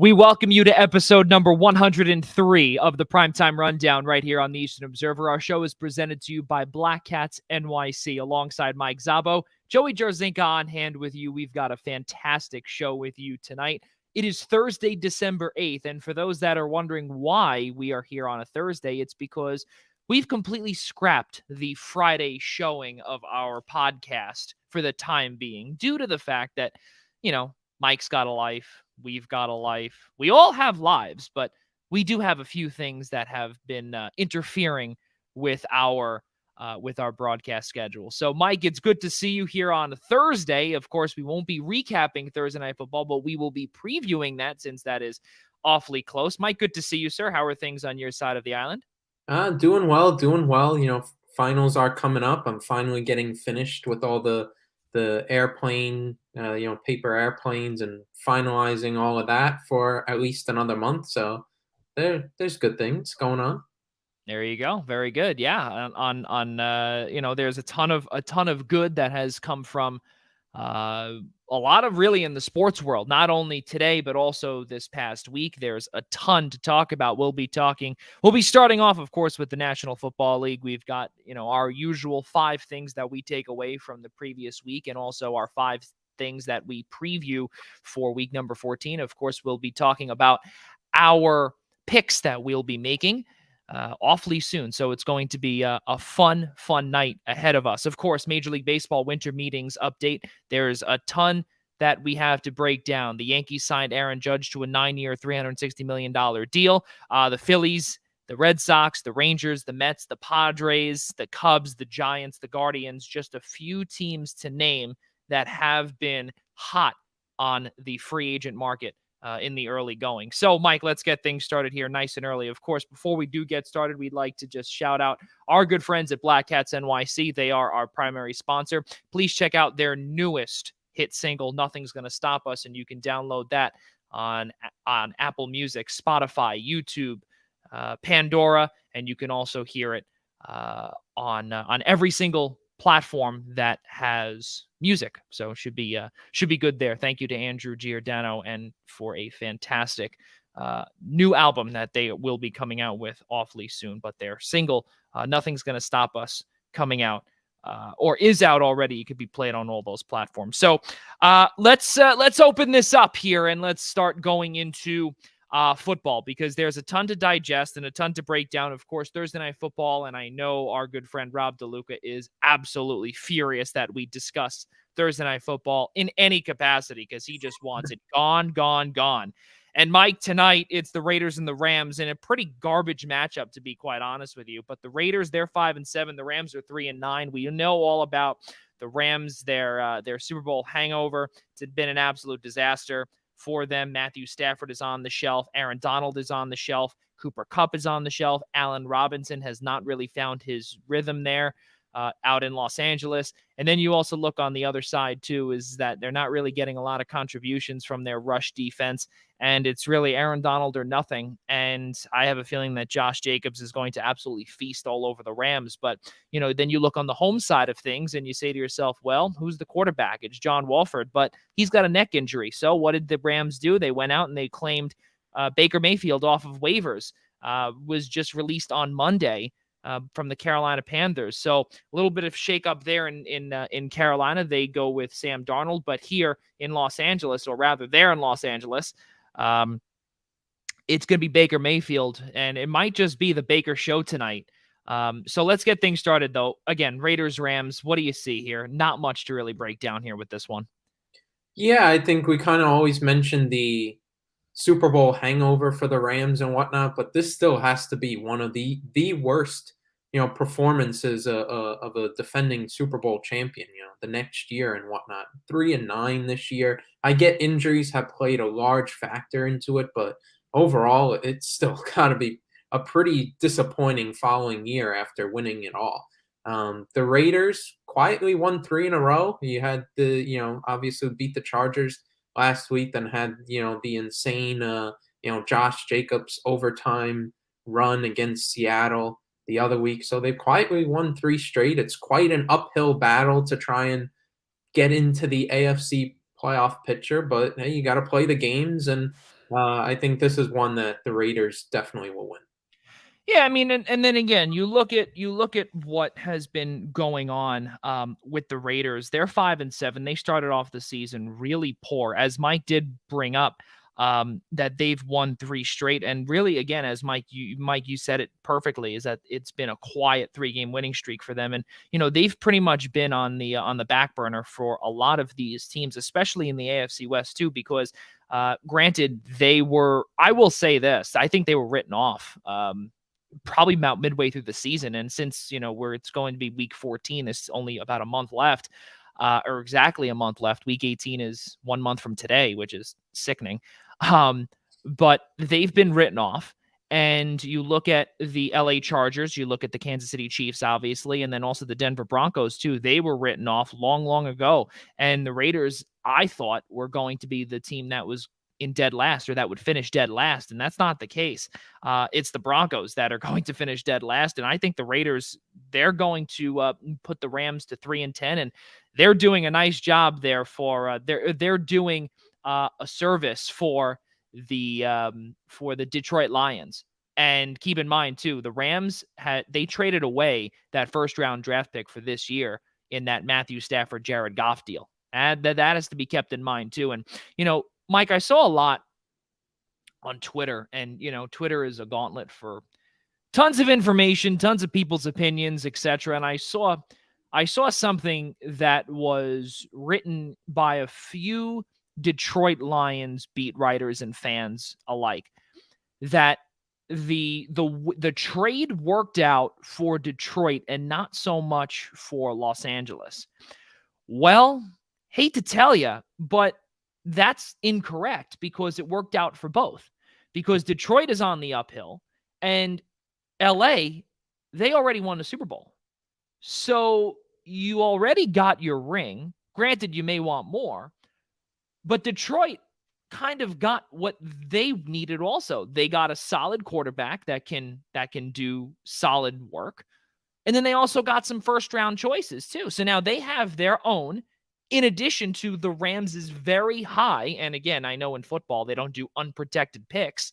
We welcome you to episode number 103 of the Primetime Rundown right here on the Eastern Observer. Our show is presented to you by Black Cats NYC alongside Mike Szabo. Joey Jarzynka on hand with you. We've got a fantastic show with you tonight. It is Thursday, December 8th, and for those that are wondering why we are here on a Thursday, it's because we've completely scrapped the Friday showing of our podcast for the time being due to the fact that, Mike's got a life. We've got a life. We all have lives, but we do have a few things that have been interfering with our broadcast schedule. So, Mike, it's good to see you here on Thursday. Of course, we won't be recapping Thursday Night Football, but we will be previewing that since that is awfully close. Mike, good to see you, sir. How are things on your side of the island? Doing well. Finals are coming up. I'm finally getting finished with all the airplane, paper airplanes and finalizing all of that for at least another month. So there's good things going on. There you go. Very good. Yeah. There's a ton of good that has come from a lot of really in the sports world, not only today, but also this past week. There's a ton to talk about. We'll be starting off, of course, with the National Football League. We've got, our usual 5 things that we take away from the previous week and also our 5 things that we preview for week number 14. Of course, we'll be talking about our picks that we'll be making awfully soon. So it's going to be a fun night ahead of us. Of course, Major League Baseball winter meetings update. There's a ton that we have to break down. The Yankees signed Aaron Judge to a 9-year, $360 million deal. The Phillies, the Red Sox, the Rangers, the Mets, the Padres, the Cubs, the Giants, the Guardians, just a few teams to name that have been hot on the free agent market in the early going. So, Mike, let's get things started here nice and early. Of course, before we do get started, we'd like to just shout out our good friends at Black Cats NYC. They are our primary sponsor. Please check out their newest hit single, Nothing's Gonna Stop Us, and you can download that on Apple Music, Spotify, YouTube, Pandora, and you can also hear it on every single platform that has music. So should be good there. Thank you to Andrew Giordano and for a fantastic new album that they will be coming out with awfully soon. But their single, Nothing's Gonna Stop Us, coming out or is out already. It could be played on all those platforms. So let's open this up here and let's start going into football, because there's a ton to digest and a ton to break down. Of course, Thursday Night Football, and I know our good friend Rob DeLuca is absolutely furious that we discuss Thursday Night Football in any capacity, because he just wants it gone. And Mike, tonight it's the Raiders and the Rams in a pretty garbage matchup, to be quite honest with you. But the Raiders, they're 5-7. The Rams are 3-9. We know all about the Rams, their Super Bowl hangover. It's been an absolute disaster for them. Matthew Stafford is on the shelf. Aaron Donald is on the shelf. Cooper Kupp is on the shelf. Allen Robinson has not really found his rhythm there out in Los Angeles. And then you also look on the other side, too, is that they're not really getting a lot of contributions from their rush defense. And it's really Aaron Donald or nothing. And I have a feeling that Josh Jacobs is going to absolutely feast all over the Rams. But, then you look on the home side of things and you say to yourself, well, who's the quarterback? It's John Wolford, but he's got a neck injury. So what did the Rams do? They went out and they claimed Baker Mayfield off of waivers, was just released on Monday from the Carolina Panthers. So a little bit of shakeup there in Carolina. They go with Sam Darnold, but here in Los Angeles, or rather there in Los Angeles, it's going to be Baker Mayfield, and it might just be the Baker show tonight. So let's get things started, though. Again, Raiders, Rams, what do you see here? Not much to really break down here with this one. Yeah, I think we kind of always mention the Super Bowl hangover for the Rams and whatnot, but this still has to be one of the worst, performances of a defending Super Bowl champion, the next year and whatnot. 3-9 this year. I get injuries have played a large factor into it, but overall, it's still got to be a pretty disappointing following year after winning it all. The Raiders quietly won 3 in a row. You had obviously beat the Chargers last week, then had, the insane, Josh Jacobs overtime run against Seattle the other week. So they've quietly won 3 straight. It's quite an uphill battle to try and get into the AFC playoff picture, but hey, you got to play the games. And I think this is one that the Raiders definitely will win. Yeah, I mean, and then again, you look at what has been going on with the Raiders. They're 5-7. They started off the season really poor, as Mike did bring up, that they've won three straight. And really, again, as Mike, you said it perfectly, is that it's been a quiet 3-game winning streak for them. And they've pretty much been on the back burner for a lot of these teams, especially in the AFC West too, because granted, they were, I will say this, I think they were written off. Probably about midway through the season. And since, where it's going to be week 14, there's only about a month left, or exactly a month left. Week 18 is 1 month from today, which is sickening. But they've been written off. And you look at the LA Chargers, you look at the Kansas City Chiefs, obviously, and then also the Denver Broncos, too. They were written off long, long ago. And the Raiders, I thought, were going to be the team that was in dead last, or that would finish dead last. And that's not the case. It's the Broncos that are going to finish dead last. And I think the Raiders, they're going to put the Rams to 3-10, and they're doing a nice job there for they're doing a service for the Detroit Lions. And keep in mind too, the Rams they traded away that first round draft pick for this year in that Matthew Stafford, Jared Goff deal. And that has to be kept in mind too. And Mike, I saw a lot on Twitter, and Twitter is a gauntlet for tons of information, tons of people's opinions, etc. And I saw something that was written by a few Detroit Lions beat writers and fans alike, that the trade worked out for Detroit and not so much for Los Angeles. Well, hate to tell you, but that's incorrect, because it worked out for both. Because Detroit is on the uphill, and LA, they already won the Super Bowl. So you already got your ring. Granted, you may want more, but Detroit kind of got what they needed also. They got a solid quarterback that can do solid work. And then they also got some first round choices too. So now they have their own, in addition to the Rams' very high. And again, I know in football they don't do unprotected picks,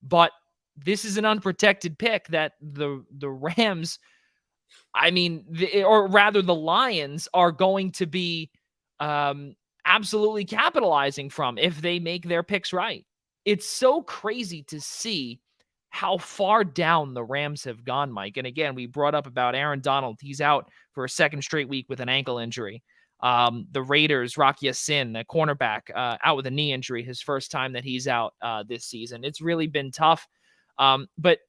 but this is an unprotected pick that the Rams, or rather the Lions, are going to be absolutely capitalizing from if they make their picks right. It's so crazy to see how far down the Rams have gone, Mike. And again, we brought up about Aaron Donald. He's out for a second straight week with an ankle injury. The Raiders, Rock Ya-Sin, the cornerback, out with a knee injury, his first time that he's out this season. It's really been tough. But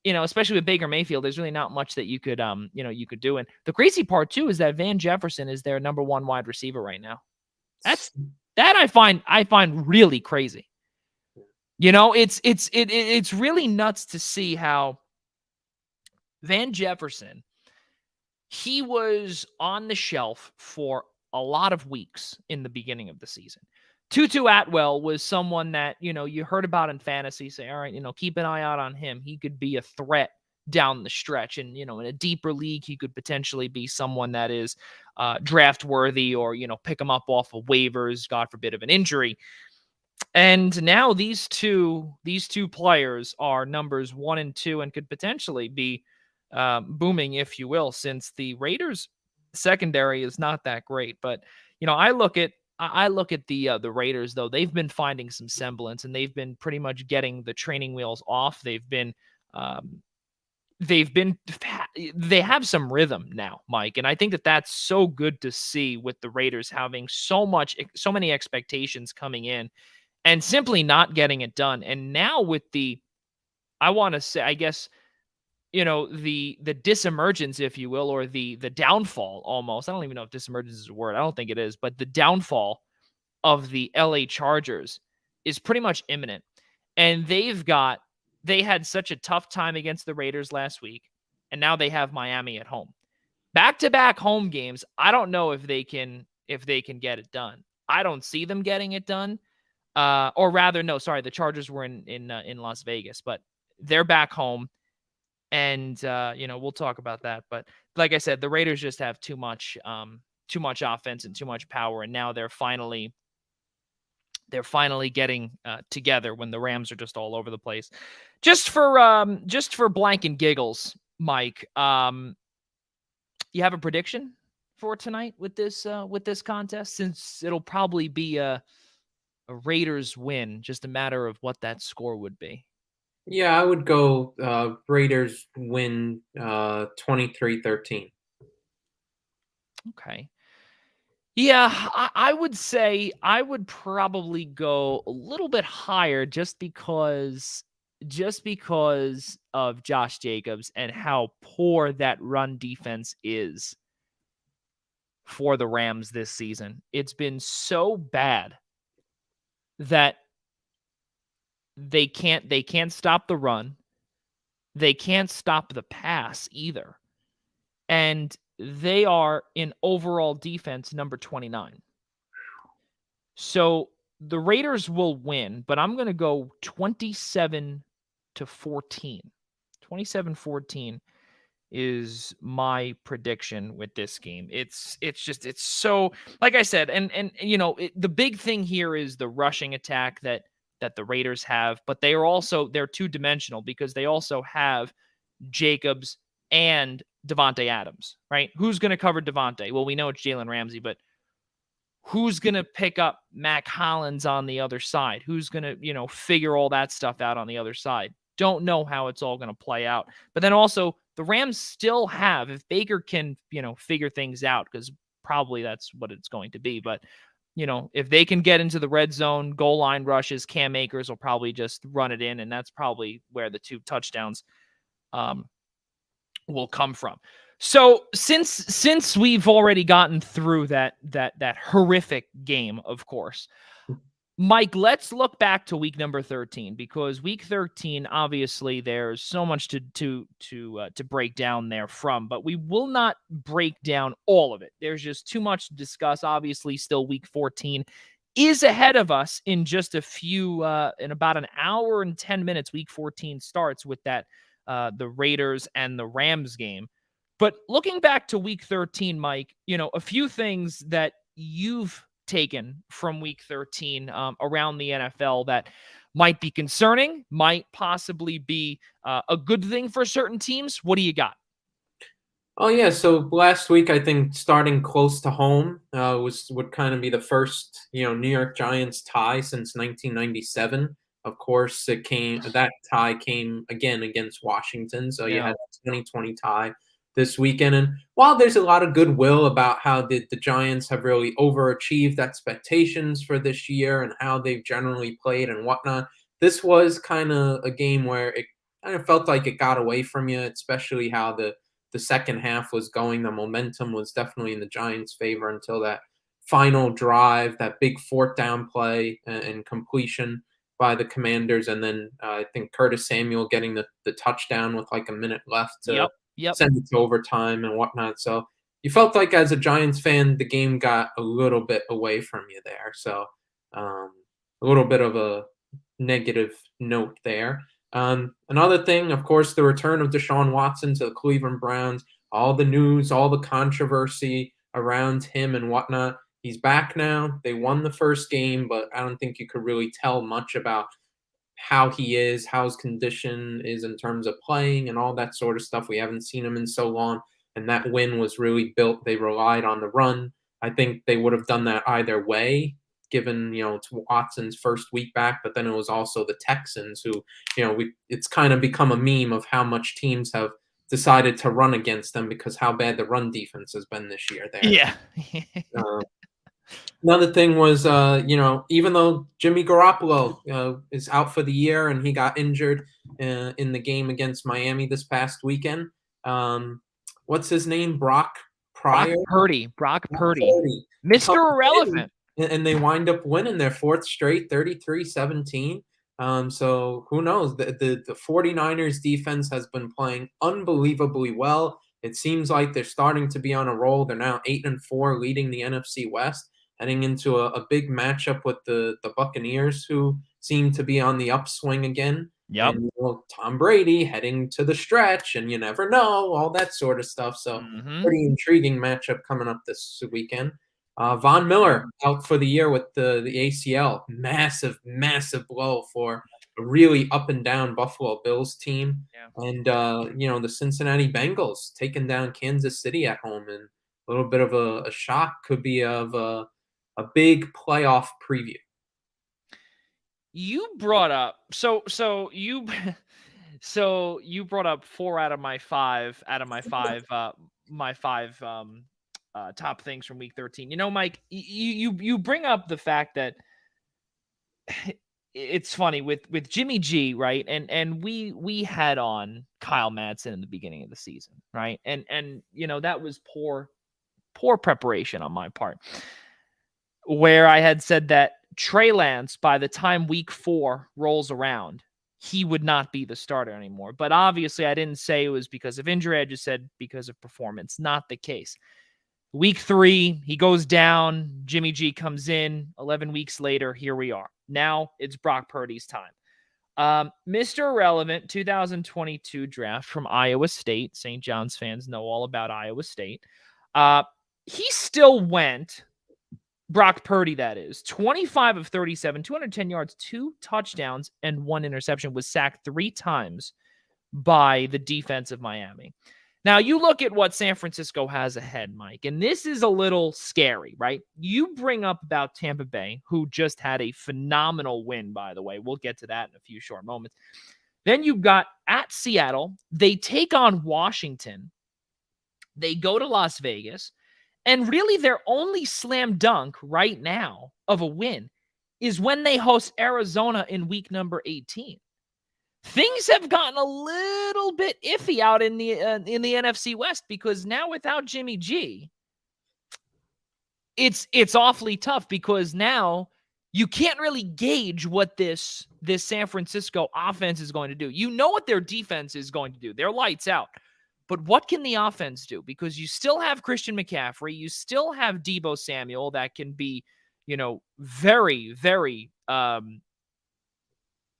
especially with Baker Mayfield, there's really not much that you could do. And the crazy part too is that Van Jefferson is their number one wide receiver right now. That I find really crazy. It's really nuts to see how Van Jefferson, he was on the shelf for a lot of weeks in the beginning of the season. Tutu Atwell was someone that, you heard about in fantasy, say, all right, keep an eye out on him. He could be a threat down the stretch. And, in a deeper league, he could potentially be someone that is draft worthy, or, pick him up off of waivers, God forbid, of an injury. And now these two players are numbers 1 and 2 and could potentially be booming, if you will, since the Raiders secondary is not that great. But, I look at the Raiders, though. They've been finding some semblance, and they've been pretty much getting the training wheels off. They have some rhythm now, Mike. And I think that that's so good to see, with the Raiders having so many expectations coming in and simply not getting it done. And now with I want to say, I guess, the disemergence, if you will, or the downfall almost. I don't even know if disemergence is a word. I don't think it is, but the downfall of the LA Chargers is pretty much imminent. And they had such a tough time against the Raiders last week, and now they have Miami at home. Back-to-back home games. I don't know if they can get it done. I don't see them getting it done. Or rather, no, sorry, the Chargers were in Las Vegas, but they're back home. And we'll talk about that. But like I said, the Raiders just have too much offense and too much power, and now they're finally they're finally getting together when the Rams are just all over the place. Just for blank and giggles, Mike, you have a prediction for tonight with this contest, since it'll probably be a Raiders win, just a matter of what that score would be. Yeah, I would go Raiders win 23-13. Okay. Yeah, I would say I would probably go a little bit higher, just because of Josh Jacobs and how poor that run defense is for the Rams this season. It's been so bad that they can't stop the run. They can't stop the pass either. And they are in overall defense number 29. So the Raiders will win, but I'm going to go 27-14. 27-14 is my prediction with this game. It's so, like I said, and the big thing here is the rushing attack that the Raiders have, but they're two-dimensional because they also have Jacobs and Devontae Adams, right? Who's going to cover Devontae? Well, we know it's Jalen Ramsey, but who's going to pick up Mac Hollins on the other side? Who's going to, figure all that stuff out on the other side? Don't know how it's all going to play out. But then also, the Rams still have, if Baker can, figure things out, because probably that's what it's going to be. But, if they can get into the red zone, goal line rushes, Cam Akers will probably just run it in. And that's probably where the 2 touchdowns will come from. So since we've already gotten through that horrific game, of course, Mike, let's look back to week number 13, because week 13, obviously, there's so much to break down there from, but we will not break down all of it. There's just too much to discuss. Obviously, still week 14 is ahead of us in just a few, in about an hour and 10 minutes. Week 14 starts with that the Raiders and the Rams game. But looking back to week 13, Mike, a few things that you've taken from week 13 around the NFL that might be concerning, might possibly be a good thing for certain teams. What do you got? Oh yeah, so last week I think starting close to home would kind of be the first New York Giants tie since 1997. Of course, that tie came again against Washington, so you had the 2020 tie this weekend. And while there's a lot of goodwill about how the Giants have really overachieved expectations for this year and how they've generally played and whatnot, this was kind of a game where it kind of felt like it got away from you, especially how the second half was going. The momentum was definitely in the Giants' favor until that final drive, that big 4th down play and completion by the Commanders. And then I think Curtis Samuel getting the touchdown with like a minute left to send it to overtime and whatnot. So you felt like as a Giants fan, the game got a little bit away from you there. So a little bit of a negative note there. Another thing, of course, the return of Deshaun Watson to the Cleveland Browns, all the news, all the controversy around him and whatnot. He's back now. They won the first game, but I don't think you could really tell much about how he is, how his condition is in terms of playing and all that sort of stuff. We haven't seen him in so long, and that win was really built. They relied on the run. I think they would have done that either way, given it's Watson's first week back, but then it was also the Texans who, it's kind of become a meme of how much teams have decided to run against them because how bad the run defense has been this year there. Yeah. Another thing was, even though Jimmy Garoppolo is out for the year and he got injured in the game against Miami this past weekend, what's his name? Brock Pryor? Brock Purdy. Mr. Irrelevant. And they wind up winning their 4th straight, 33-17. So who knows? The 49ers defense has been playing unbelievably well. It seems like they're starting to be on a roll. They're now 8-4, leading the NFC West, heading into a big matchup with the Buccaneers, who seem to be on the upswing again. Yep. And Tom Brady heading to the stretch, and you never know, all that sort of stuff. So pretty intriguing matchup coming up this weekend. Von Miller out for the year with the ACL. Massive, massive blow for a really up and down Buffalo Bills team. Yeah. And, the Cincinnati Bengals taking down Kansas City at home. And a little bit of a shock could be of a big playoff preview. You brought up so you brought up 4 out of my 5 top things from week 13. Mike, you bring up the fact that it's funny with Jimmy G, right? And we had on Kyle Madsen in the beginning of the season, right? And that was poor preparation on my part, where I had said that Trey Lance, by the time week 4 rolls around, he would not be the starter anymore. But obviously, I didn't say it was because of injury. I just said because of performance. Not the case. Week 3, he goes down. Jimmy G comes in. 11 weeks later, here we are. Now it's Brock Purdy's time. Mr. Irrelevant 2022 draft from Iowa State. St. John's fans know all about Iowa State. He still went, Brock Purdy, that is, 25 of 37, 210 yards, 2 touchdowns, and 1 interception, was sacked 3 times by the defense of Miami. Now, you look at what San Francisco has ahead, Mike, and this is a little scary, right? You bring up about Tampa Bay, who just had a phenomenal win, by the way. We'll get to that in a few short moments. Then you've got at Seattle. They take on Washington. They go to Las Vegas. And really, their only slam dunk right now of a win is when they host Arizona in week number 18. Things have gotten a little bit iffy out in the NFC West, because now without Jimmy G, it's awfully tough, because now you can't really gauge what this San Francisco offense is going to do. You know what their defense is going to do. They're lights out. But what can the offense do? Because you still have Christian McCaffrey. You still have Deebo Samuel that can be, very, very,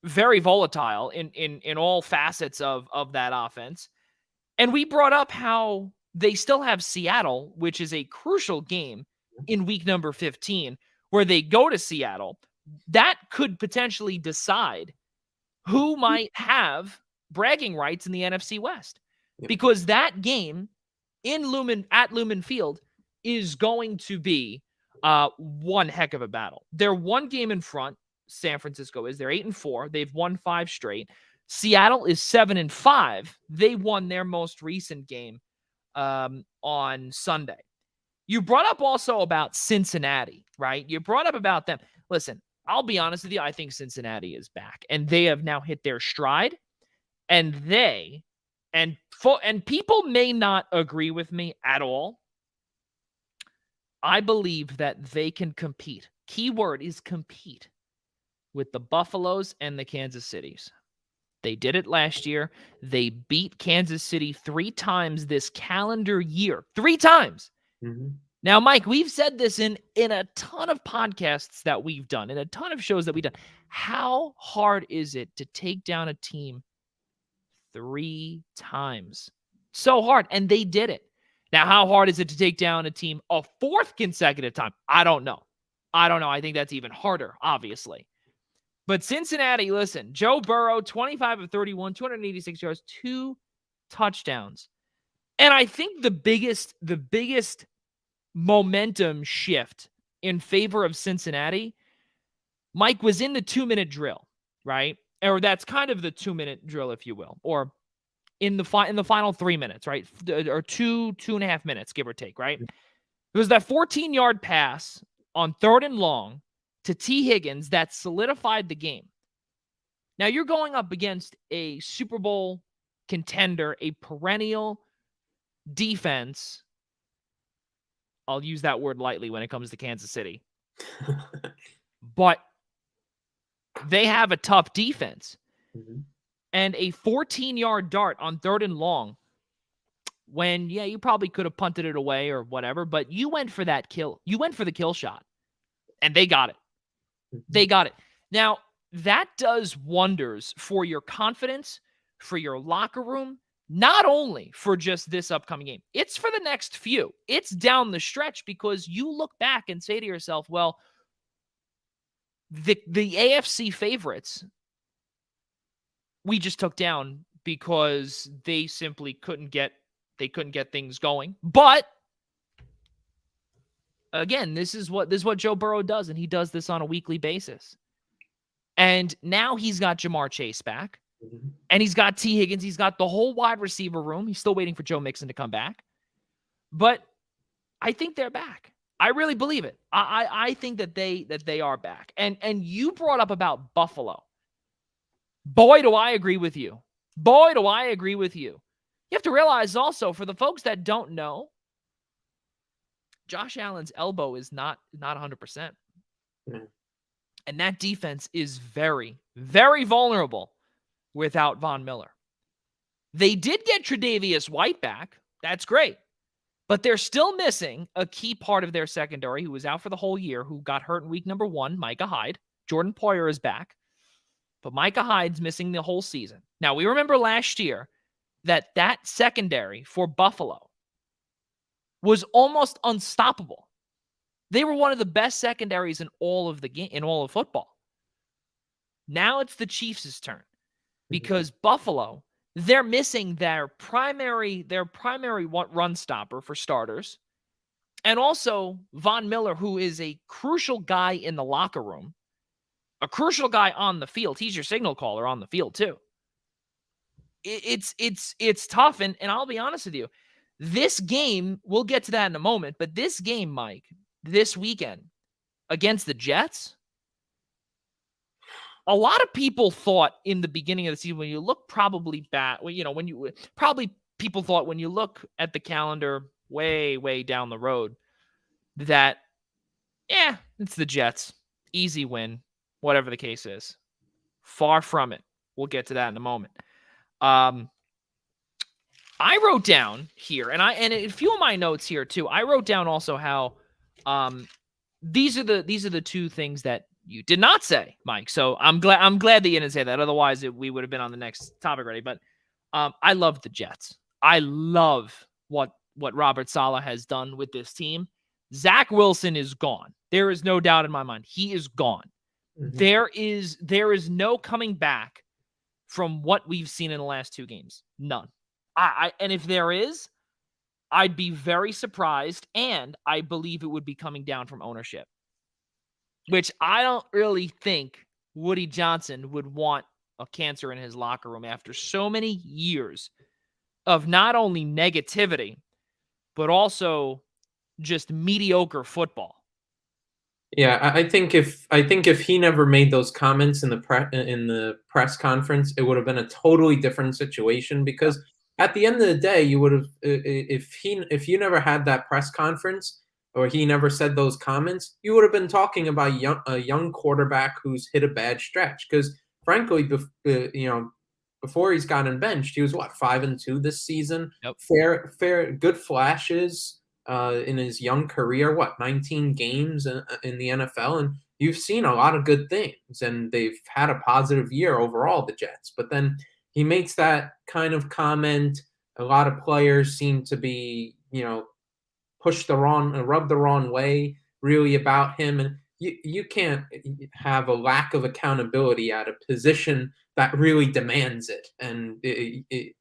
very volatile in all facets of that offense. And we brought up how they still have Seattle, which is a crucial game in week number 15, where they go to Seattle. That could potentially decide who might have bragging rights in the NFC West. Because that game at Lumen Field is going to be one heck of a battle. They're one game in front. San Francisco is. They're 8-4. They've won 5 straight. Seattle is 7-5. They won their most recent game on Sunday. You brought up also about Cincinnati, right? You brought up about them. Listen, I'll be honest with you. I think Cincinnati is back, and they have now hit their stride. And people may not agree with me at all. I believe that they can compete. Keyword is compete with the Buffaloes and the Kansas Cities. They did it last year. They beat Kansas City 3 times this calendar year. 3 times. Mm-hmm. Now, Mike, we've said this in a ton of podcasts that we've done, in a ton of shows that we've done. How hard is it to take down a team 3 times? So hard. And they did it. Now, how hard is it to take down a team a 4th consecutive time? I don't know. I think that's even harder, obviously. But Cincinnati, listen, Joe Burrow, 25 of 31, 286 yards, 2 touchdowns. And I think the biggest momentum shift in favor of Cincinnati, Mike, was in the 2-minute drill, right? Or that's kind of the 2-minute drill, if you will, or in the final 3 minutes, right? Or 2.5 minutes, give or take, right? It was that 14-yard pass on 3rd and long to T. Higgins that solidified the game. Now you're going up against a Super Bowl contender, a perennial defense. I'll use that word lightly when it comes to Kansas City. But they have a tough defense. Mm-hmm. And a 14-yard dart on 3rd and long, when, you probably could have punted it away or whatever, but you went for that kill. You went for the kill shot, and they got it. They got it. Now, that does wonders for your confidence, for your locker room, not only for just this upcoming game, it's for the next few. It's down the stretch, because you look back and say to yourself, well, the AFC favorites we just took down because they simply couldn't get things going. But again, this is what Joe Burrow does, and he does this on a weekly basis. And now he's got Jamar Chase back, and he's got T. Higgins. He's got the whole wide receiver room. He's still waiting for Joe Mixon to come back. But I think they're back. I really believe it. I think that they are back. And you brought up about Buffalo. Boy, do I agree with you. Boy, do I agree with you. You have to realize also, for the folks that don't know, Josh Allen's elbow is not 100%. Mm. And that defense is very, very vulnerable without Von Miller. They did get Tre'Davious White back. That's great. But they're still missing a key part of their secondary who was out for the whole year, who got hurt in week number 1, Micah Hyde. Jordan Poyer is back. But Micah Hyde's missing the whole season. Now, we remember last year that secondary for Buffalo was almost unstoppable. They were one of the best secondaries in all of football. Now it's the Chiefs' turn, because Buffalo, they're missing their primary run stopper for starters, and also Von Miller, who is a crucial guy in the locker room, a crucial guy on the field. He's your signal caller on the field too. It's tough, and I'll be honest with you. This game, we'll get to that in a moment, but this game, Mike, this weekend against the Jets, a lot of people thought in the beginning of the season, when you look probably back, people thought when you look at the calendar way, way down the road that, it's the Jets. Easy win, whatever the case is. Far from it. We'll get to that in a moment. I wrote down here, and a few of my notes here too. I wrote down also how these are the two things that you did not say, Mike. So I'm glad that you didn't say that. Otherwise, we would have been on the next topic already. But I love the Jets. I love what Robert Saleh has done with this team. Zach Wilson is gone. There is no doubt in my mind. He is gone. Mm-hmm. There is no coming back from what we've seen in the last 2 games. None. And if there is, I'd be very surprised, and I believe it would be coming down from ownership, which I don't really think Woody Johnson would want a cancer in his locker room after so many years of not only negativity, but also just mediocre football. Yeah, I think if he never made those comments in the press conference, it would have been a totally different situation, because at the end of the day, you would have, if you never had that press conference, or he never said those comments, you would have been talking about a young quarterback who's hit a bad stretch. Because frankly, before he's gotten benched, he was 5-2 this season. Yep. Fair, good flashes in his young career. 19 games in the NFL, and you've seen a lot of good things, and they've had a positive year overall, the Jets. But then he makes that kind of comment. A lot of players seem to be, rubbed the wrong way really about him. And you can't have a lack of accountability at a position that really demands it. And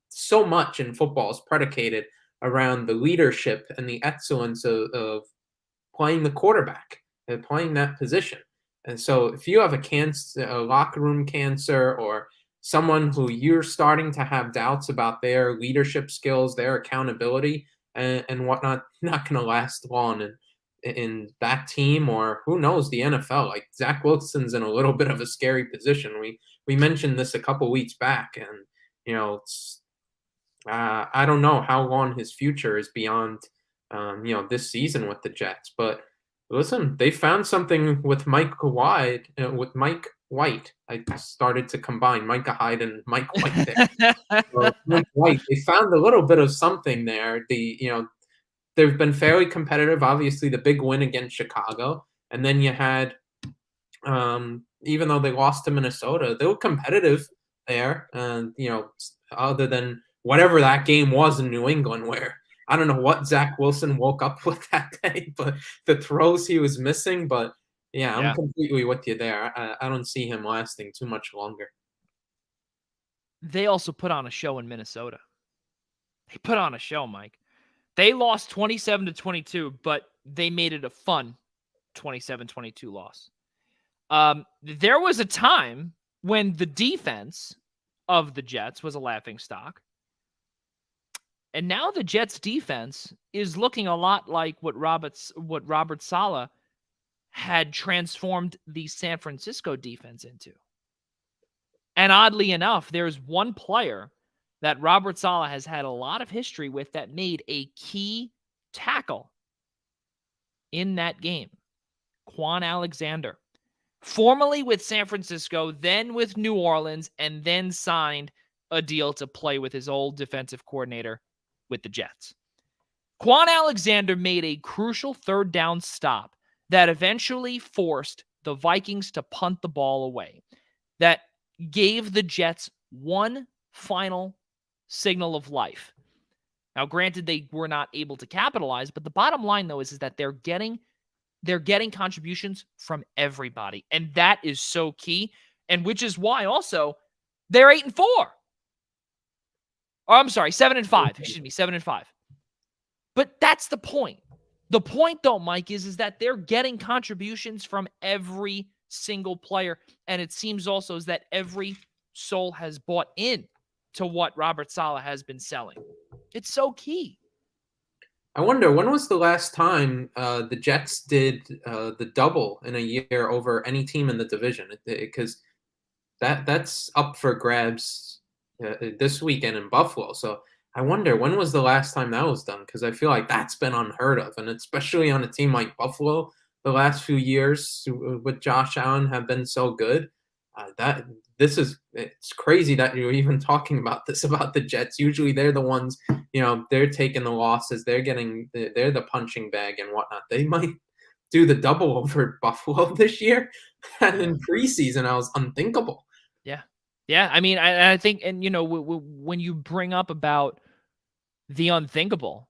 so much in football is predicated around the leadership and the excellence of playing the quarterback and playing that position. And so if you have a locker room cancer, or someone who you're starting to have doubts about their leadership skills, their accountability, and whatnot, not going to last long in that team, or who knows, the NFL. Like, Zach Wilson's in a little bit of a scary position. We mentioned this a couple weeks back, and I don't know how long his future is beyond this season with the Jets. But listen, they found something with Mike White. I started to combine Micah Hyde and Mike White there. Mike White, they found a little bit of something there. They've been fairly competitive. Obviously, the big win against Chicago, and then you had, even though they lost to Minnesota, they were competitive there. And other than whatever that game was in New England, where I don't know what Zach Wilson woke up with that day, but the throws he was missing. But yeah, I'm Yeah. completely with you there. I don't see him lasting too much longer. They also put on a show in Minnesota. They put on a show, Mike. They lost 27-22, but they made it a fun 27-22 loss. There was a time when the defense of the Jets was a laughingstock. And now the Jets defense is looking a lot like what Robert Saleh had transformed the San Francisco defense into. And oddly enough, there's one player that Robert Saleh has had a lot of history with that made a key tackle in that game. Quan Alexander, formerly with San Francisco, then with New Orleans, and then signed a deal to play with his old defensive coordinator with the Jets. Quan Alexander made a crucial third down stop that eventually forced the Vikings to punt the ball away. That gave the Jets one final signal of life. Now, granted, they were not able to capitalize, but the bottom line, though, is that they're getting contributions from everybody, and that is so key, and which is why also they're 8-4. Or I'm sorry, 7-5. Excuse me, 7-5. But that's the point. The point, though, Mike, is that they're getting contributions from every single player, and it seems also is that every soul has bought in to what Robert Saleh has been selling. It's so key. I wonder, when was the last time the Jets did the double in a year over any team in the division? Because that's up for grabs this weekend in Buffalo. So I wonder, when was the last time that was done? Because I feel like that's been unheard of, and especially on a team like Buffalo, the last few years with Josh Allen have been so good. It's crazy that you're even talking about this about the Jets. Usually they're the ones, they're taking the losses, they're the punching bag and whatnot. They might do the double over Buffalo this year. And in preseason, I was unthinkable. Yeah. I mean, I think, and when you bring up about the unthinkable,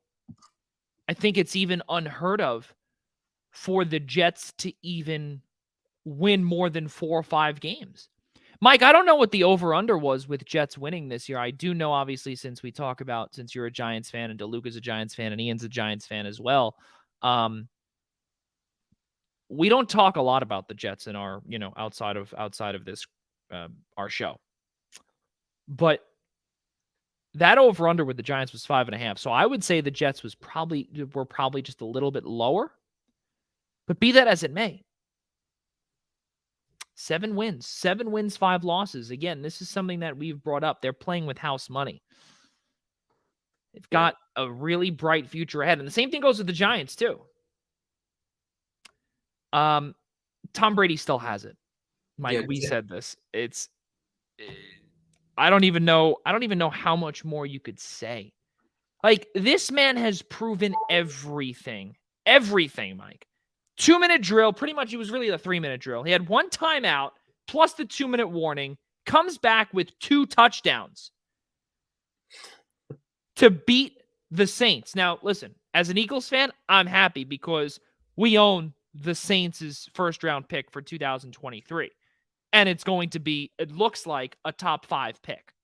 I think it's even unheard of for the Jets to even win more than 4 or 5 games. Mike, I don't know what the over-under was with Jets winning this year. I do know, obviously, since you're a Giants fan and DeLuca's a Giants fan and Ian's a Giants fan as well. We don't talk a lot about the Jets in our, outside of this, our show. But that over-under with the Giants was 5.5. So I would say the Jets were probably just a little bit lower. But be that as it may, 7 wins, 5 losses. Again, this is something that we've brought up. They're playing with house money. They've got a really bright future ahead. And the same thing goes with the Giants, too. Tom Brady still has it. Mike, we said this. I don't even know how much more you could say. Like, this man has proven everything. Everything, Mike. 2-minute drill. Pretty much, it was really a 3-minute drill. He had 1 timeout plus the 2-minute warning. Comes back with 2 touchdowns to beat the Saints. Now, listen, as an Eagles fan, I'm happy because we own the Saints' first-round pick for 2023. And it's going to be, it looks like, a top 5 pick.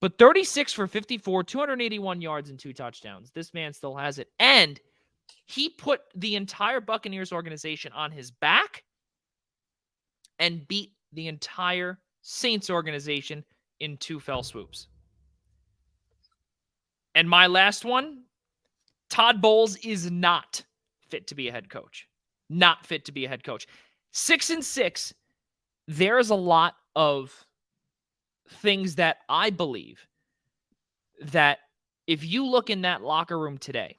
But 36 for 54, 281 yards and 2 touchdowns. This man still has it. And he put the entire Buccaneers organization on his back and beat the entire Saints organization in 2 fell swoops. And my last one, Todd Bowles is not fit to be a head coach. Not fit to be a head coach. 6-6, there's a lot of things that I believe that if you look in that locker room today,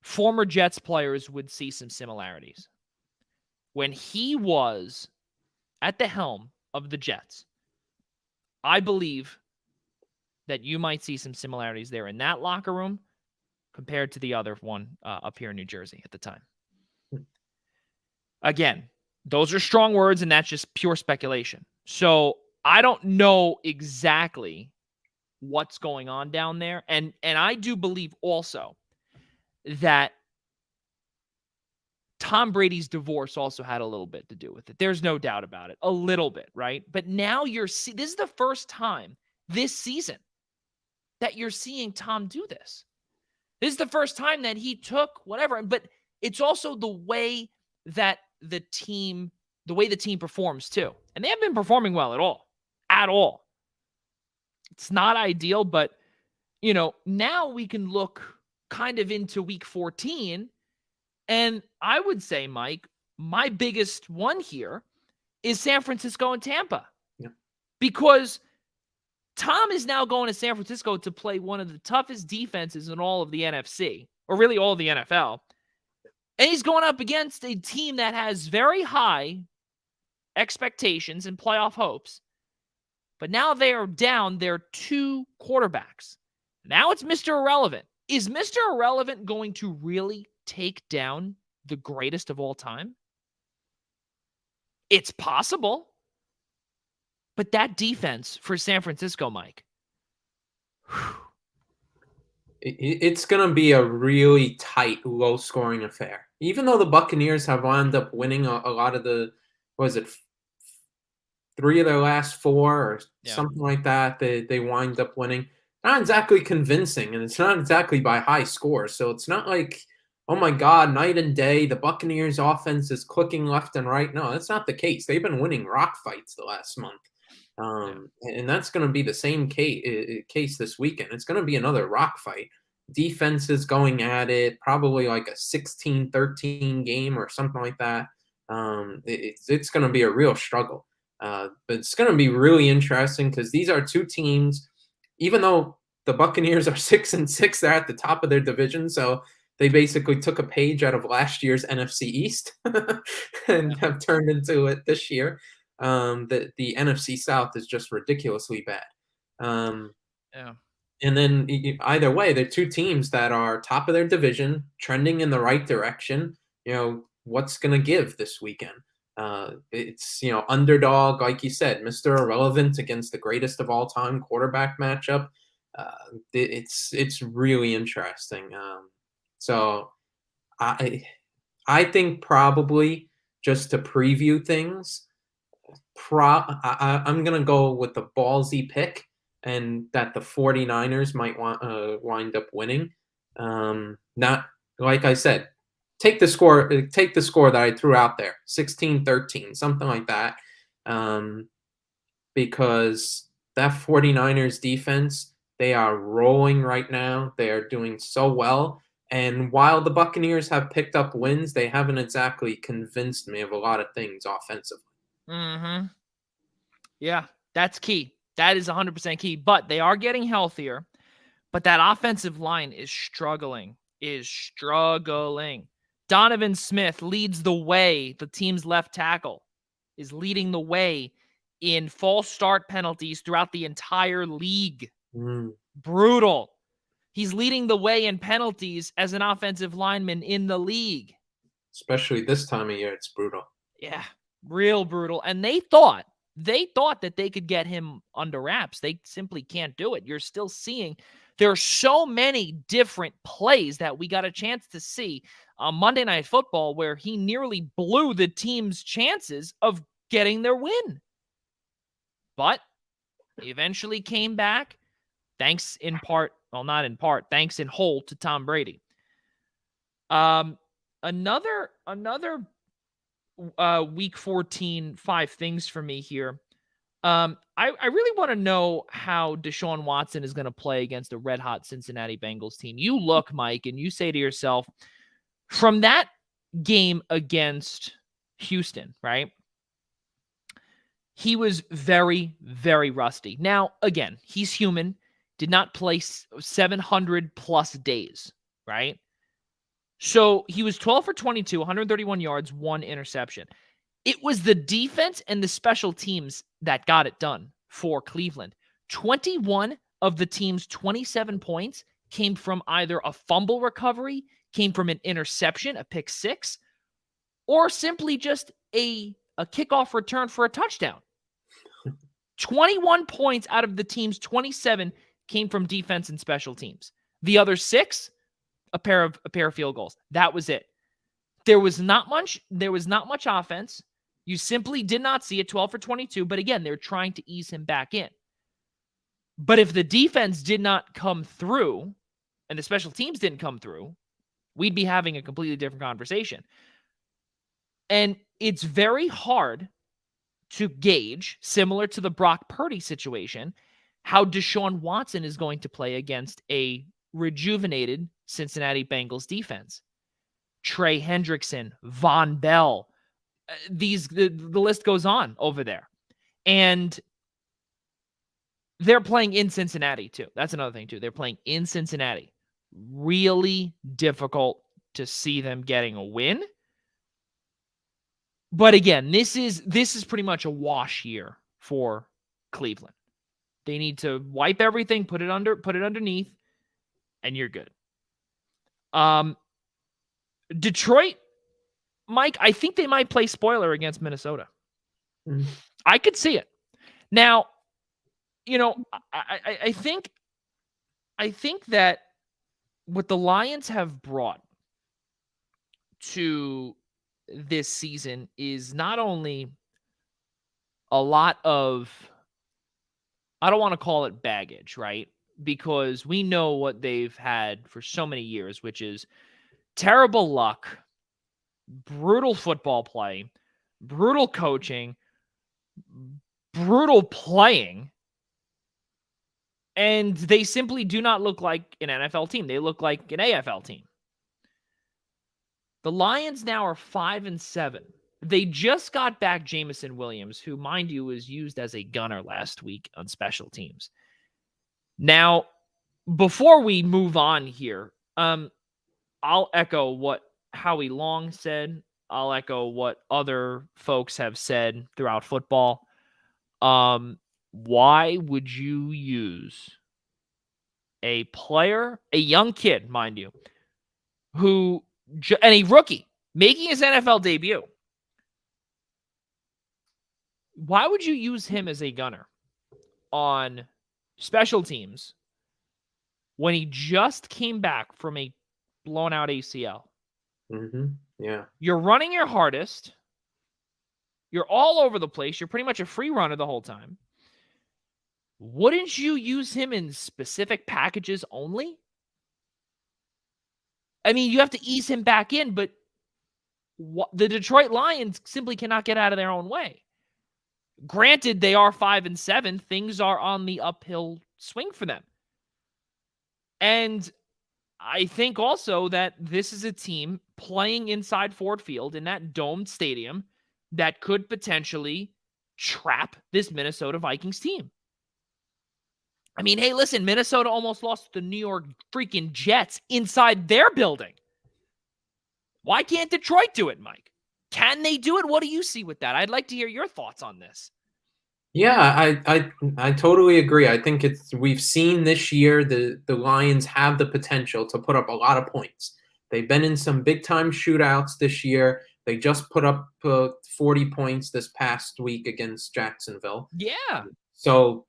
former Jets players would see some similarities. When he was at the helm of the Jets, I believe that you might see some similarities there in that locker room compared to the other one up here in New Jersey at the time. Again, those are strong words, and that's just pure speculation. So I don't know exactly what's going on down there. And I do believe also that Tom Brady's divorce also had a little bit to do with it. There's no doubt about it. A little bit, right? But now this is the first time this season that you're seeing Tom do this. This is the first time that he took whatever, but it's also the way that the team performs too. And they haven't been performing well at all. At all. It's not ideal, but now we can look kind of into week 14. And I would say, Mike, my biggest one here is San Francisco and Tampa. Yeah. Because Tom is now going to San Francisco to play one of the toughest defenses in all of the NFC, or really all of the NFL. And he's going up against a team that has very high expectations and playoff hopes. But now they are down their 2 quarterbacks. Now it's Mr. Irrelevant. Is Mr. Irrelevant going to really take down the greatest of all time? It's possible. But that defense for San Francisco, Mike. It's going to be a really tight, low-scoring affair. Even though the Buccaneers have wound up winning a lot of the, 3 of their last 4 or something like that, they wind up winning. Not exactly convincing, and it's not exactly by high scores. So it's not like, oh my God, night and day, the Buccaneers offense is clicking left and right. No, that's not the case. They've been winning rock fights the last month. And that's going to be the same case this weekend. It's going to be another rock fight. Defense is going at it, probably like a 16-13 game or something like that. It's going to be a real struggle. But it's going to be really interesting because these are 2 teams, even though the Buccaneers are 6-6, they're at the top of their division. So they basically took a page out of last year's NFC East and have turned into it this year. The NFC South is just ridiculously bad. And then either way, they're 2 teams that are top of their division, trending in the right direction. What's going to give this weekend? It's, underdog, like you said, Mr. Irrelevant against the greatest of all time quarterback matchup. It's really interesting. So I think probably just to preview things, I'm going to go with the ballsy pick and that the 49ers might wind up winning. Not like I said, take the score that I threw out there, 16-13, something like that. Because that 49ers defense, they are rolling right now. They are doing so well. And while the Buccaneers have picked up wins, they haven't exactly convinced me of a lot of things offensively. Mm-hmm. Yeah, that's key. That is 100% key. But they are getting healthier. But that offensive line is struggling. Donovan Smith leads the way. The team's left tackle is leading the way in false start penalties throughout the entire league. Brutal. He's leading the way in penalties as an offensive lineman in the league. Especially this time of year, it's brutal. Yeah, real brutal. And they thought that they could get him under wraps. They simply can't do it. You're still seeing there are so many different plays that we got a chance to see on Monday Night Football where he nearly blew the team's chances of getting their win. But he eventually came back, thanks in whole to Tom Brady. Another week 14 5 things for me here. I really want to know how Deshaun Watson is going to play against a red-hot Cincinnati Bengals team. You look, Mike, and you say to yourself, from that game against Houston, right? He was very, very rusty. Now, again, he's human, did not play 700 plus days, right? So he was 12 for 22, 131 yards, 1 interception. It was the defense and the special teams that got it done for Cleveland. 21 of the team's 27 points came from either a fumble recovery, came from an interception, a pick six, or simply just a kickoff return for a touchdown. 21 points out of the team's 27 came from defense and special teams. The other 6, a pair of field goals. That was it. There was not much offense. You simply did not see it. 12 for 22, but again, they're trying to ease him back in. But if the defense did not come through and the special teams didn't come through, we'd be having a completely different conversation. And it's very hard to gauge, similar to the Brock Purdy situation, how Deshaun Watson is going to play against a rejuvenated Cincinnati Bengals defense. Trey Hendrickson, Von Bell, the list goes on over there. And they're playing in Cincinnati too. That's another thing too. They're playing in Cincinnati. Really difficult to see them getting a win. But again, this is pretty much a wash year for Cleveland. They need to wipe everything, put it underneath, and you're good. Detroit, Mike, I think they might play spoiler against Minnesota. Mm-hmm. I could see it. Now, I think that what the Lions have brought to this season is not only a lot of, I don't want to call it baggage, right? Because we know what they've had for so many years, which is terrible luck, brutal football play, brutal coaching, brutal playing, and they simply do not look like an NFL team. They look like an AFL team. The Lions now are 5-7. They just got back Jameson Williams, who, mind you, was used as a gunner last week on special teams. Now, before we move on here, I'll echo what Howie Long said. I'll echo what other folks have said throughout football. Why would you use a player, a young kid, mind you, and a rookie making his NFL debut? Why would you use him as a gunner on special teams when he just came back from a blown out ACL? Mm-hmm. Yeah. You're running your hardest. You're all over the place. You're pretty much a free runner the whole time. Wouldn't you use him in specific packages only? I mean, you have to ease him back in, but the Detroit Lions simply cannot get out of their own way. Granted, they are 5-7. Things are on the uphill swing for them. And I think also that this is a team playing inside Ford Field in that domed stadium that could potentially trap this Minnesota Vikings team. I mean, hey, listen, Minnesota almost lost to the New York freaking Jets inside their building. Why can't Detroit do it, Mike? Can they do it? What do you see with that? I'd like to hear your thoughts on this. Yeah, I totally agree. I think we've seen this year the Lions have the potential to put up a lot of points. They've been in some big time shootouts this year. They just put up 40 points this past week against Jacksonville. Yeah. So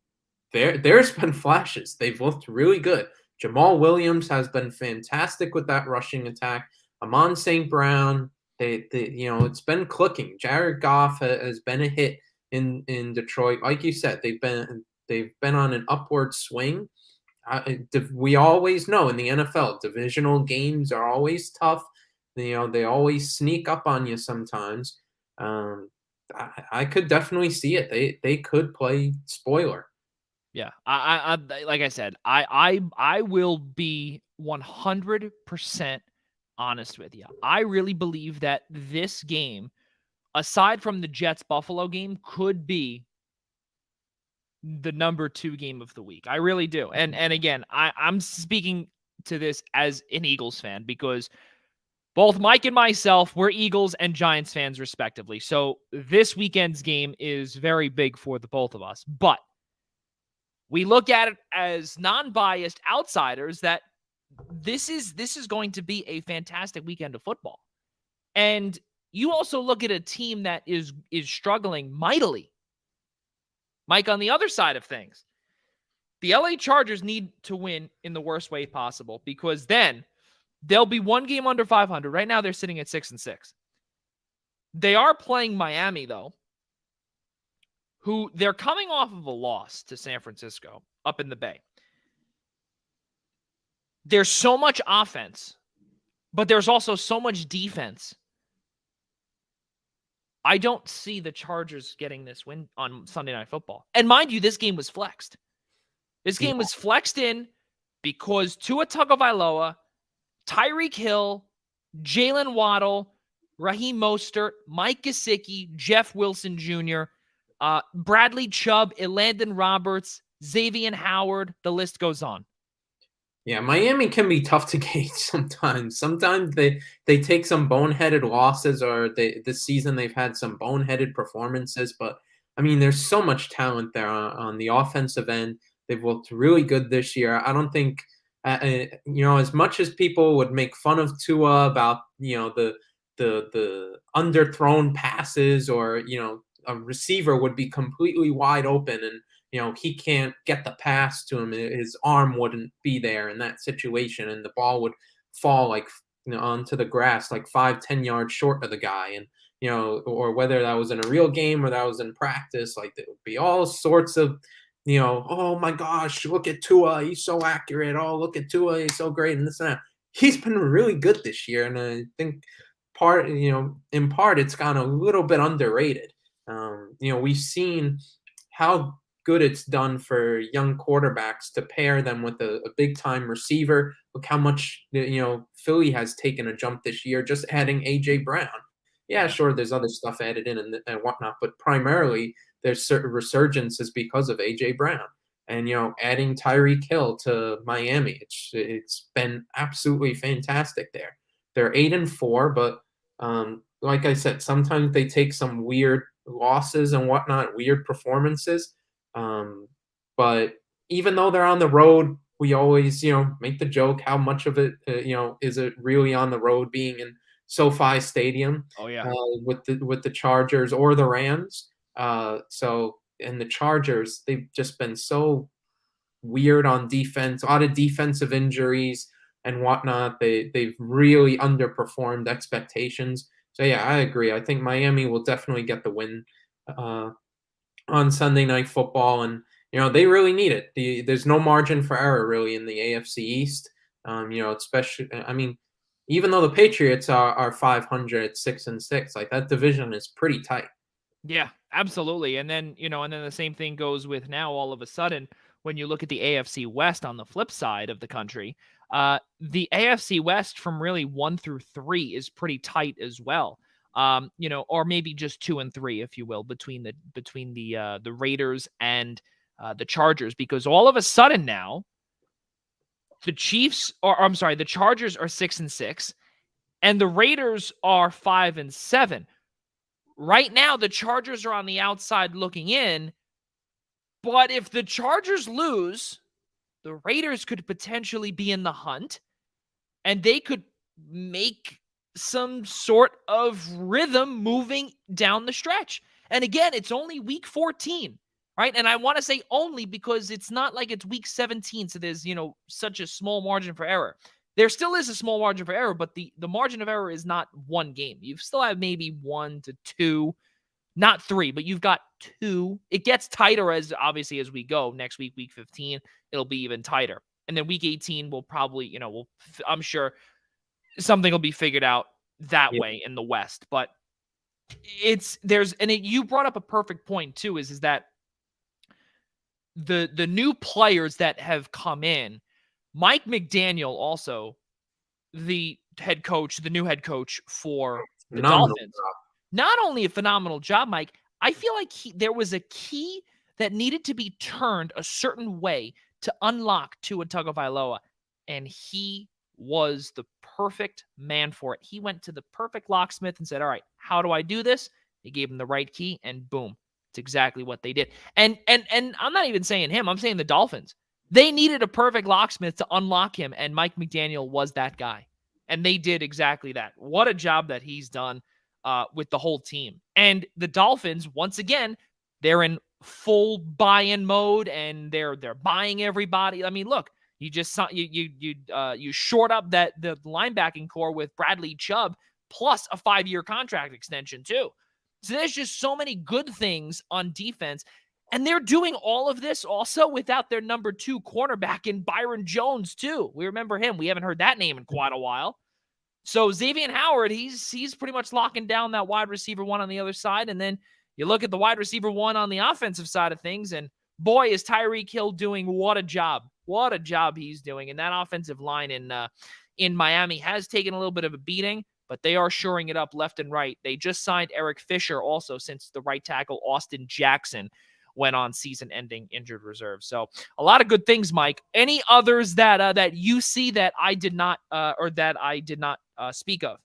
there's been flashes. They've looked really good. Jamal Williams has been fantastic with that rushing attack. Amon St. Brown, it's been clicking. Jared Goff has been a hit in Detroit. Like you said, they've been on an upward swing. We always know in the NFL, divisional games are always tough. They always sneak up on you sometimes. I could definitely see it. They could play spoiler. Yeah, I like I said, I will be 100% honest with you. I really believe that this game, aside from the Jets-Buffalo game, could be the number 2 game of the week. I really do. And again, I'm speaking to this as an Eagles fan because both Mike and myself, we're Eagles and Giants fans respectively. So this weekend's game is very big for the both of us. But we look at it as non-biased outsiders that this is going to be a fantastic weekend of football. And you also look at a team that is struggling mightily Mike, on the other side of things, the LA Chargers need to win in the worst way possible, because then they'll be one game under 500. Right now, they're sitting at 6-6. They are playing Miami, though, who they're coming off of a loss to San Francisco up in the Bay. There's so much offense, but there's also so much defense. I don't see the Chargers getting this win on Sunday Night Football. And mind you, this game was flexed. This game was flexed in because Tua Tagovailoa, Tyreek Hill, Jalen Waddle, Raheem Mostert, Mike Gesicki, Jeff Wilson Jr., Bradley Chubb, Elandon Roberts, Xavier Howard, the list goes on. Yeah, Miami can be tough to gauge sometimes. Sometimes they take some boneheaded losses, or this season they've had some boneheaded performances. But I mean, there's so much talent there on the offensive end. They've looked really good this year. I don't think, as much as people would make fun of Tua about, the underthrown passes, or a receiver would be completely wide open and he can't get the pass to him. His arm wouldn't be there in that situation, and the ball would fall onto the grass 5-10 yards short of the guy. And or whether that was in a real game or that was in practice, there would be all sorts of oh my gosh, look at Tua, he's so accurate. Oh, look at Tua, he's so great, and this and that. He's been really good this year, and I think in part it's gone a little bit underrated. We've seen how good it's done for young quarterbacks to pair them with a big time receiver. Look how much Philly has taken a jump this year just adding AJ Brown. Yeah, sure, there's other stuff added in and whatnot, but primarily there's certain resurgences because of AJ Brown. And adding Tyreek Hill to Miami, it's been absolutely fantastic there. They're 8-4, but like I said, sometimes they take some weird losses and whatnot, weird performances. But even though they're on the road, we always, make the joke, how much of it, is it really on the road being in SoFi Stadium? Oh yeah. With the Chargers or the Rams. And the Chargers, they've just been so weird on defense, a lot of defensive injuries and whatnot. They've really underperformed expectations. So yeah, I agree. I think Miami will definitely get the win on Sunday Night Football, and they really need it. There's no margin for error really in the AFC East. Especially, I mean, even though the Patriots are 500 at 6-6, that division is pretty tight. Yeah, absolutely. And then the same thing goes with now all of a sudden when you look at the AFC West on the flip side of the country. The AFC West from really 1 through 3 is pretty tight as well. Or maybe just 2 and 3, if you will, between the Raiders and the Chargers, because all of a sudden now the Chargers are 6-6 and the Raiders are 5-7. Right now, the Chargers are on the outside looking in, but if the Chargers lose, the Raiders could potentially be in the hunt, and they could make some sort of rhythm moving down the stretch. And again, it's only week 14, right? And I want to say only because it's not like it's week 17, so there's, such a small margin for error. There still is a small margin for error, but the margin of error is not one game. You still have maybe 1 to 2, not 3, but you've got 2. It gets tighter as we go. Next week, week 15, it'll be even tighter. And then week 18 will probably, I'm sure something will be figured out that way in the West. But you brought up a perfect point too, is that the new players that have come in, Mike McDaniel, also the new head coach for the Dolphins. Not only a phenomenal job, Mike, I feel like there was a key that needed to be turned a certain way to unlock Tua Tagovailoa, and he was the perfect man for it. He went to the perfect locksmith and said, all right, how do I do this? They gave him the right key, and boom, it's exactly what they did. And I'm not even saying him, I'm saying the Dolphins. They needed a perfect locksmith to unlock him, and Mike McDaniel was that guy. And they did exactly that. What a job that he's done with the whole team. And the Dolphins, once again, they're in full buy-in mode and they're buying everybody. I mean, look, you just you short up the linebacking core with Bradley Chubb plus a 5-year contract extension too. So there's just so many good things on defense. And they're doing all of this also without their number 2 cornerback in Byron Jones too. We remember him. We haven't heard that name in quite a while. So Xavier Howard, he's pretty much locking down that wide receiver 1 on the other side. And then you look at the wide receiver 1 on the offensive side of things, and boy, is Tyreek Hill doing what a job. What a job he's doing. And that offensive line in Miami has taken a little bit of a beating, but they are shoring it up left and right. They just signed Eric Fisher also, since the right tackle Austin Jackson went on season-ending injured reserve. So a lot of good things, Mike. Any others that you see that I did not speak of?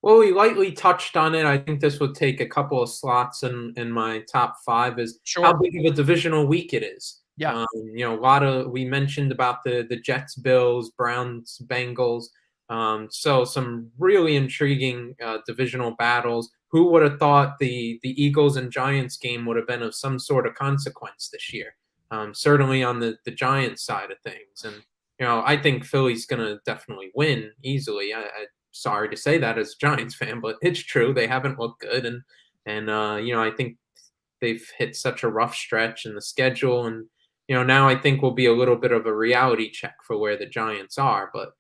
Well, we lightly touched on it. I think this would take a couple of slots in my top 5 is Sure. how big of a divisional week it is. Yeah. We mentioned about the Jets, Bills, Browns, Bengals. So some really intriguing divisional battles. Who would have thought the Eagles and Giants game would have been of some sort of consequence this year? Certainly on the Giants side of things. And, I think Philly's going to definitely win easily. I sorry to say that as a Giants fan, but it's true. They haven't looked good. And I think they've hit such a rough stretch in the schedule. And, now I think will be a little bit of a reality check for where the Giants are. But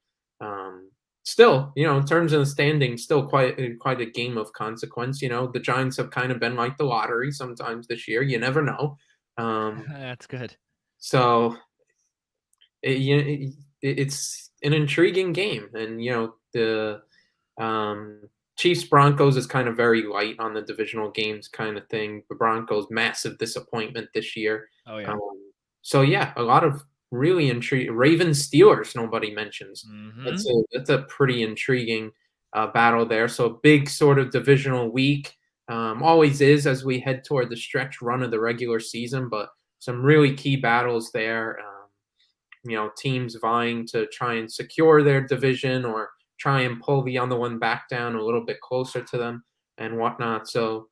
still, in terms of the standings, still quite a game of consequence. The Giants have kind of been like the lottery sometimes this year. You never know. That's good. So it's an intriguing game. And, the Chiefs Broncos is kind of very light on the divisional games kind of thing. The Broncos, massive disappointment this year. Oh, yeah. So, yeah, a lot of really intriguing. Ravens Steelers, nobody mentions. Mm-hmm. That's a pretty intriguing battle there. So a big sort of divisional week. Always is as we head toward the stretch run of the regular season, but some really key battles there. Teams vying to try and secure their division or try and pull the other one back down a little bit closer to them and whatnot. So,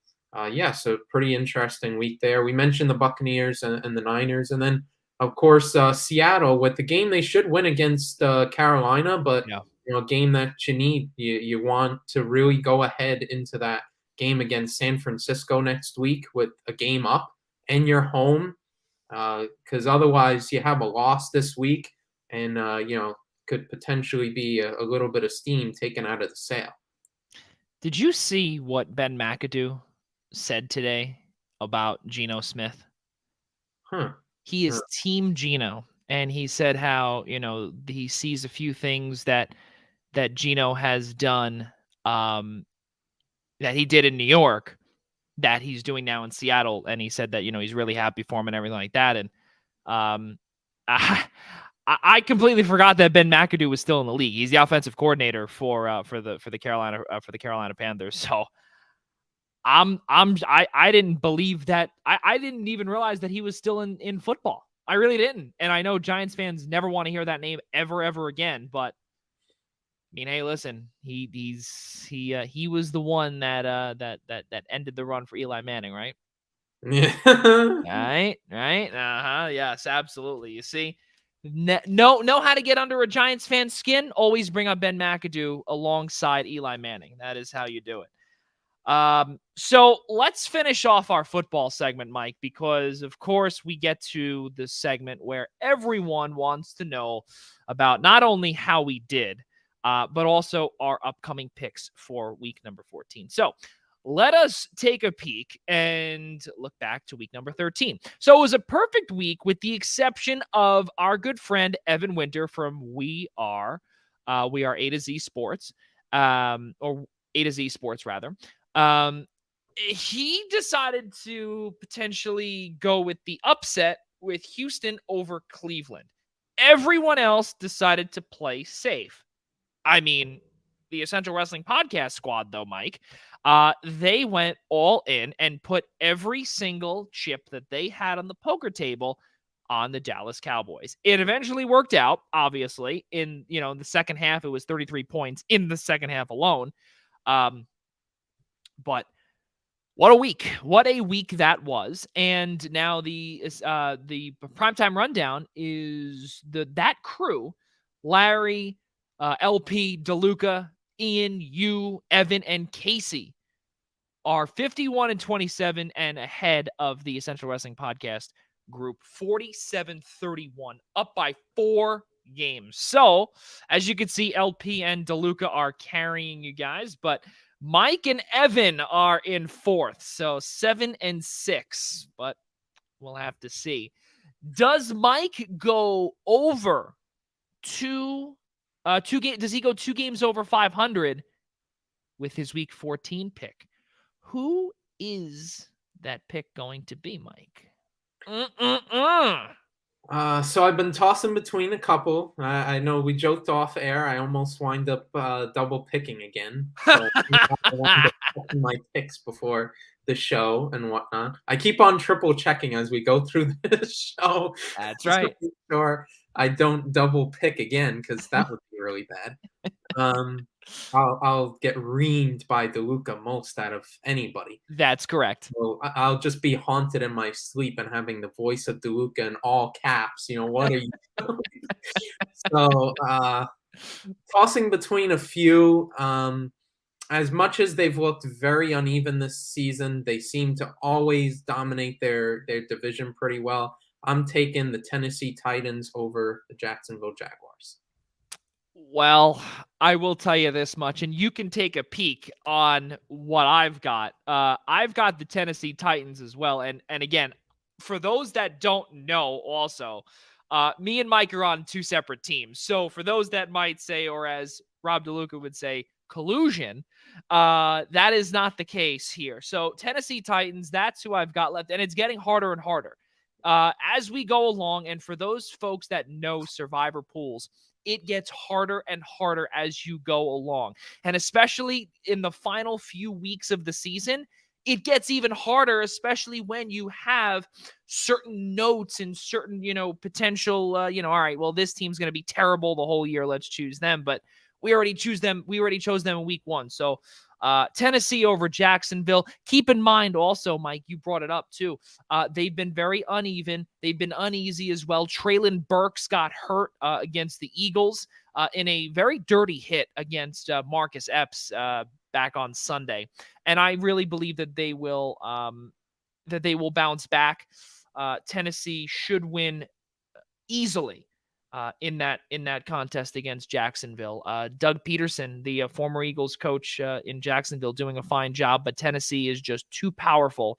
so pretty interesting week there. We mentioned the Buccaneers and the Niners, and then, of course, Seattle with the game they should win against Carolina, but Yeah. a game that you need. You want to really go ahead into that game against San Francisco next week with a game up and you're home, because otherwise you have a loss this week and, could potentially be a little bit of steam taken out of the sail. Did you see what Ben McAdoo said today about Geno Smith? He is Team Geno, and he said how, he sees a few things that Geno has done, that he did in New York that he's doing now in Seattle, and he said that, he's really happy for him and everything like that. And I completely forgot that Ben McAdoo was still in the league. He's the offensive coordinator for the Carolina Panthers. So I didn't believe that. I didn't even realize that he was still in football. I really didn't. And I know Giants fans never want to hear that name ever again. But I mean, hey, listen, he was the one that ended the run for Eli Manning, right? Yeah. Right. Yes, absolutely. You see, know how to get under a Giants fan's skin. Always bring up Ben McAdoo alongside Eli Manning. That is how you do it. So let's finish off our football segment, Mike, because of course we get to the segment where everyone wants to know about not only how we did, but also our upcoming picks for week number 14. So let us take a peek and look back to week number 13. So it was a perfect week with the exception of our good friend Evan Winter from We Are A to Z Sports, or A to Z Sports rather. He decided to potentially go with the upset with Houston over Cleveland. Everyone else decided to play safe. I mean, the Essential Wrestling Podcast squad, though, Mike, they went all in and put every single chip that they had on the poker table on the Dallas Cowboys. It eventually worked out, obviously. In the second half, it was 33 points in the second half alone. But What a week. What a week that was. And now the primetime rundown is that crew, Larry, LP, DeLuca, Ian, you, Evan, and Casey are 51-27 and ahead of the Essential Wrestling Podcast group, 47-31, up by 4 games. So, as you can see, LP and DeLuca are carrying you guys, but Mike and Evan are in 4th, so 7-6, but we'll have to see. Does Mike go over two games? Does he go 2 games over 500 with his week 14 pick? Who is that pick going to be, Mike? So I've been tossing between a couple. I know we joked off air. I almost wind up double picking again. So I wind up checking my picks before the show and whatnot. I keep on triple checking as we go through this show. That's right. To make sure I don't double pick again, because that would be really bad. I'll get reamed by DeLuca most out of anybody. That's correct. So I'll just be haunted in my sleep and having the voice of DeLuca in all caps. What are you doing? So tossing between a few. As much as they've looked very uneven this season, they seem to always dominate their division pretty well. I'm taking the Tennessee Titans over the Jacksonville Jaguars. Well, I will tell you this much, and you can take a peek on what I've got. I've got the Tennessee Titans as well. And again, for those that don't know also, me and Mike are on 2 separate teams. So for those that might say, or as Rob DeLuca would say, collusion, that is not the case here. So Tennessee Titans, that's who I've got left. And it's getting harder and harder as we go along. And for those folks that know survivor pools, it gets harder and harder as you go along. And especially in the final few weeks of the season, it gets even harder, especially when you have certain notes and certain, potential, all right, well, this team's going to be terrible the whole year. Let's choose them. But we already chose them in week 1. So Tennessee over Jacksonville. Keep in mind also, Mike, you brought it up too. They've been very uneven. They've been uneasy as well. Traylon Burks got hurt against the Eagles in a very dirty hit against Marcus Epps back on Sunday. And I really believe that they will bounce back. Tennessee should win easily in that contest against Jacksonville. Doug Peterson, the former Eagles coach in Jacksonville, doing a fine job, but Tennessee is just too powerful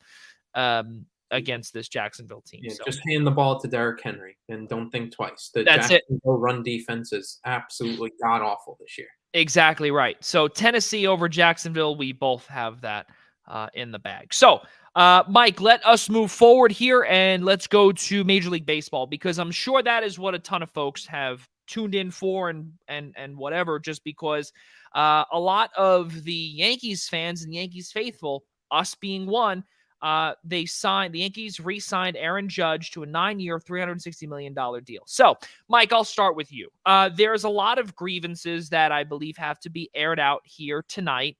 against this Jacksonville team. Yeah, so just hand the ball to Derrick Henry and don't think twice. The That's Jacksonville run defense is absolutely god-awful this year. Exactly right. So Tennessee over Jacksonville, we both have that in the bag. So Mike, let us move forward here and let's go to Major League Baseball, because I'm sure that is what a ton of folks have tuned in for and whatever, just because a lot of the Yankees fans and Yankees faithful, us being one, the Yankees re-signed Aaron Judge to a 9-year, $360 million deal. So, Mike, I'll start with you. There's a lot of grievances that I believe have to be aired out here tonight,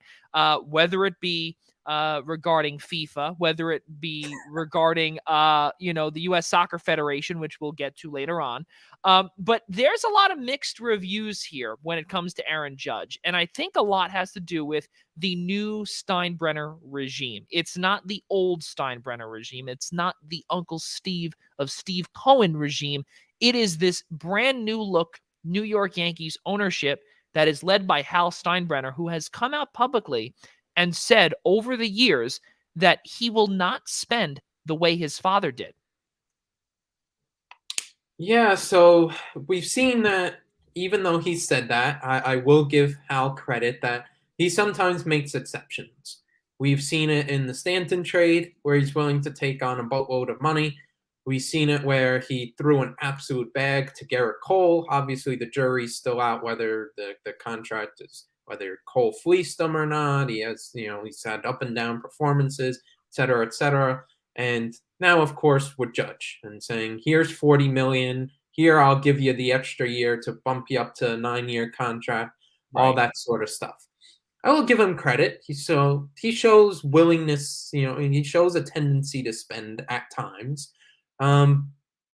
whether it be regarding FIFA, whether it be regarding, the U.S. Soccer Federation, which we'll get to later on. But there's a lot of mixed reviews here when it comes to Aaron Judge. And I think a lot has to do with the new Steinbrenner regime. It's not the old Steinbrenner regime. It's not the Uncle Steve of Steve Cohen regime. It is this brand new look New York Yankees ownership that is led by Hal Steinbrenner, who has come out publicly and said over the years that he will not spend the way his father did. Yeah, so we've seen that even though he said that, I will give Hal credit that he sometimes makes exceptions. We've seen it in the Stanton trade where he's willing to take on a boatload of money. We've seen it where he threw an absolute bag to Garrett Cole. Obviously, the jury's still out whether the contract is, whether Cole fleeced him or not. He has, he's had up and down performances, et cetera, et cetera. And now, of course, with Judge and saying, here's $40 million. Here, I'll give you the extra year to bump you up to a 9-year contract, all that sort of stuff. I will give him credit. He shows willingness, and he shows a tendency to spend at times. Um,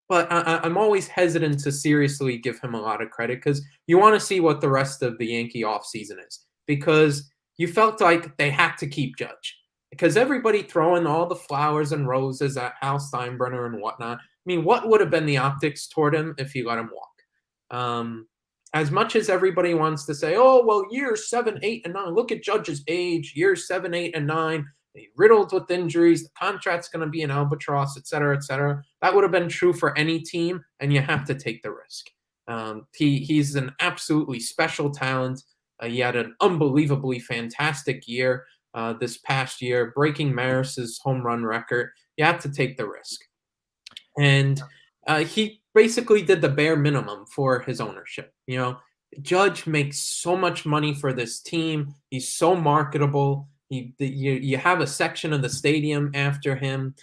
but I'm always hesitant to seriously give him a lot of credit because you want to see what the rest of the Yankee offseason is. Because you felt like they had to keep Judge. Because everybody throwing all the flowers and roses at Hal Steinbrenner and whatnot. I mean, what would have been the optics toward him if you let him walk? As much as everybody wants to say, oh, well, years 7, 8, and 9, look at Judge's age, years 7, 8, and 9, riddled with injuries, the contract's going to be an albatross, et cetera, et cetera. That would have been true for any team, and you have to take the risk. He's an absolutely special talent. He had an unbelievably fantastic year this past year, breaking Maris's home run record. You have to take the risk. And he basically did the bare minimum for his ownership. Judge makes so much money for this team. He's so marketable. You have a section of the stadium after him.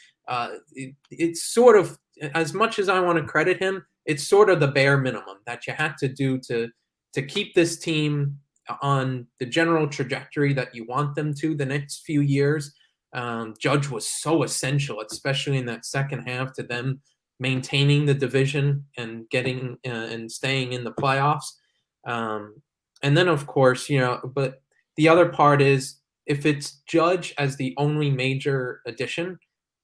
It's sort of, as much as I want to credit him, it's sort of the bare minimum that you have to do to keep this team on the general trajectory that you want them to the next few years. Judge was so essential, especially in that second half, to them maintaining the division and getting and staying in the playoffs. And then, of course, but the other part is if it's Judge as the only major addition,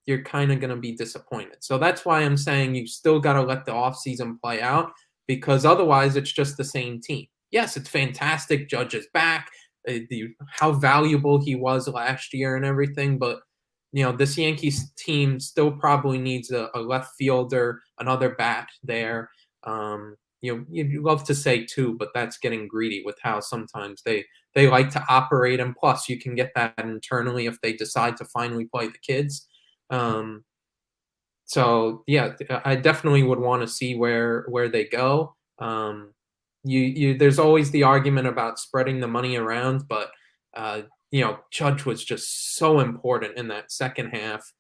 you're kind of going to be disappointed. So that's why I'm saying you still got to let the offseason play out, because otherwise it's just the same team. Yes, it's fantastic. Judge is back. How valuable he was last year and everything, but this Yankees team still probably needs a left fielder, another bat there. You'd love to say two, but that's getting greedy with how sometimes they like to operate. And plus, you can get that internally if they decide to finally play the kids. So yeah, I definitely would want to see where they go. There's always the argument about spreading the money around, but Judge was just so important in that second half.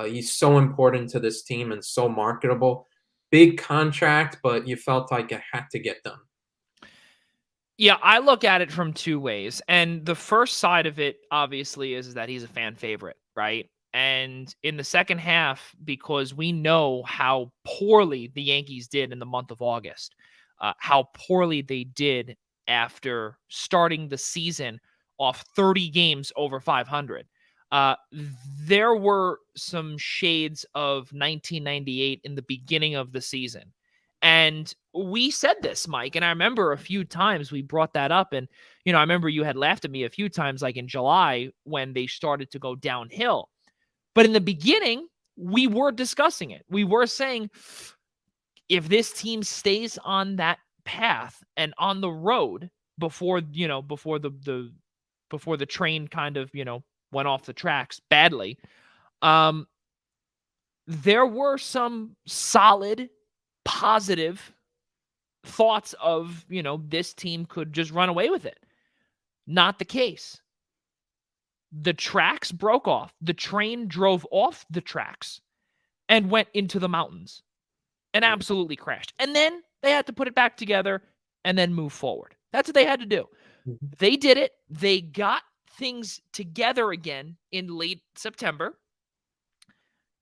He's so important to this team and so marketable. Big contract, but you felt like it had to get done. Yeah, I look at it from two ways. And the first side of it, obviously, is that he's a fan favorite, right? And in the second half, because we know how poorly the Yankees did in the month of August, how poorly they did after starting the season off 30 games over 500. There were some shades of 1998 in the beginning of the season. And we said this, Mike, and I remember a few times we brought that up. And, I remember you had laughed at me a few times, like in July when they started to go downhill. But in the beginning, we were discussing it. We were saying, if this team stays on that path and on the road before the train kind of, went off the tracks badly, there were some solid, positive thoughts of, this team could just run away with it. Not the case. The tracks broke off. The train drove off the tracks and went into the mountains and absolutely crashed. And then they had to put it back together and then move forward. That's what they had to do. They did it. They got things together again in late September.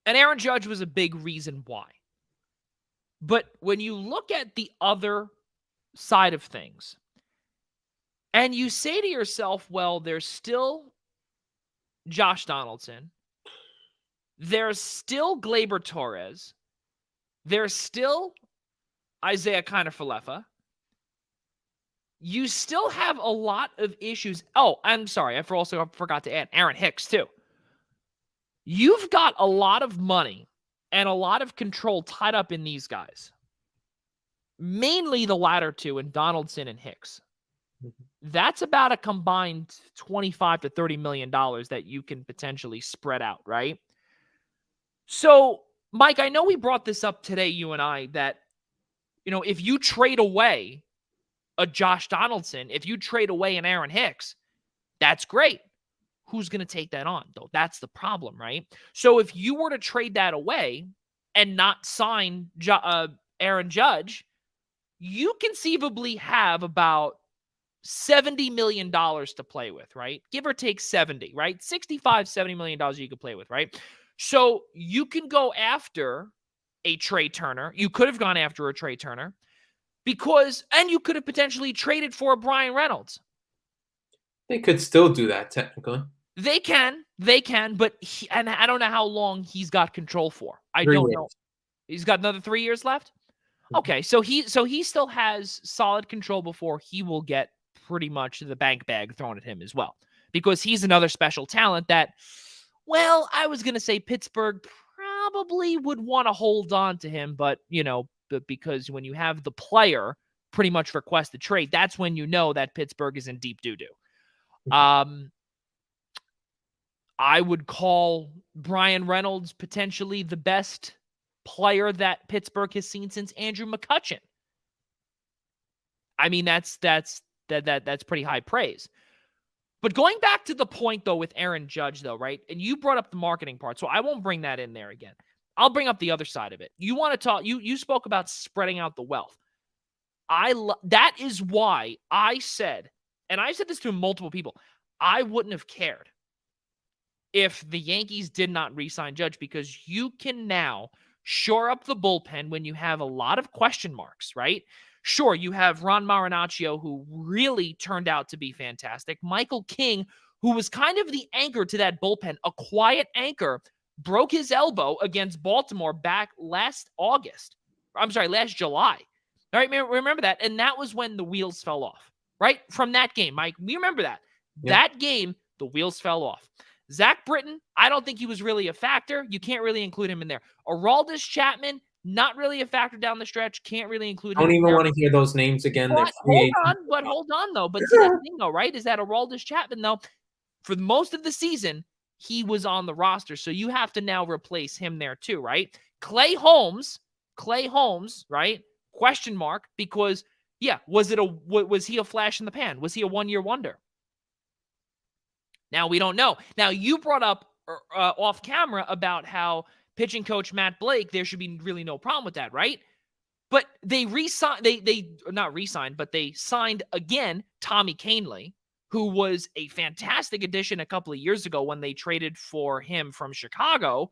And Aaron Judge was a big reason why. But when you look at the other side of things and you say to yourself, well, there's still Josh Donaldson, there's still Gleyber Torres, there's still Isaiah Kiner-Falefa. You still have a lot of issues. Oh, I'm sorry. I also forgot to add Aaron Hicks, too. You've got a lot of money and a lot of control tied up in these guys. Mainly the latter two, in Donaldson and Hicks. That's about a combined $25 to $30 million that you can potentially spread out, right? So, Mike, I know we brought this up today, you and I, that, if you trade away a Josh Donaldson, if you trade away an Aaron Hicks, that's great. Who's going to take that on, though? That's the problem, right? So if you were to trade that away and not sign Aaron Judge, you conceivably have about $70 million to play with, right? Give or take 70, right? 65, $70 million you could play with, right? So you can go after a Trey Turner. You could have gone after a Trey Turner and you could have potentially traded for a Brian Reynolds. They could still do that technically. They can, but and I don't know how long he's got control for. I 3 don't years. know. He's got another 3 years left. Okay, so he still has solid control before he will get pretty much the bank bag thrown at him as well, because he's another special talent that, well, I was gonna say Pittsburgh probably would want to hold on to him, but because when you have the player pretty much request the trade, that's when you know that Pittsburgh is in deep doo-doo. I would call Brian Reynolds potentially the best player that Pittsburgh has seen since Andrew McCutchen. I mean, that's pretty high praise. But going back to the point, though, with Aaron Judge, though, right? And you brought up the marketing part, so I won't bring that in there again. I'll bring up the other side of it. You want to talk, you spoke about spreading out the wealth. That is why I said, and I said this to multiple people, I wouldn't have cared if the Yankees did not re-sign Judge, because you can now shore up the bullpen when you have a lot of question marks, right? Sure, you have Ron Marinaccio, who really turned out to be fantastic. Michael King, who was kind of the anchor to that bullpen, a quiet anchor, broke his elbow against Baltimore back last July. All right, remember that? And that was when the wheels fell off, right? From that game, Mike, we remember that. Yep. That game, the wheels fell off. Zach Britton, I don't think he was really a factor. You can't really include him in there. Aroldis Chapman, not really a factor down the stretch. Can't really include him. I don't even want to hear those names again. But hold on, though. But see, that thing, though, right, is that Aroldis Chapman, though, for most of the season, he was on the roster. So you have to now replace him there, too, right? Clay Holmes, right? Question mark, because, yeah, was he a flash in the pan? Was he a one-year wonder? Now, we don't know. Now, you brought up off camera about how pitching coach Matt Blake, there should be really no problem with that, right? But they signed again Tommy Kahnle, who was a fantastic addition a couple of years ago when they traded for him from Chicago.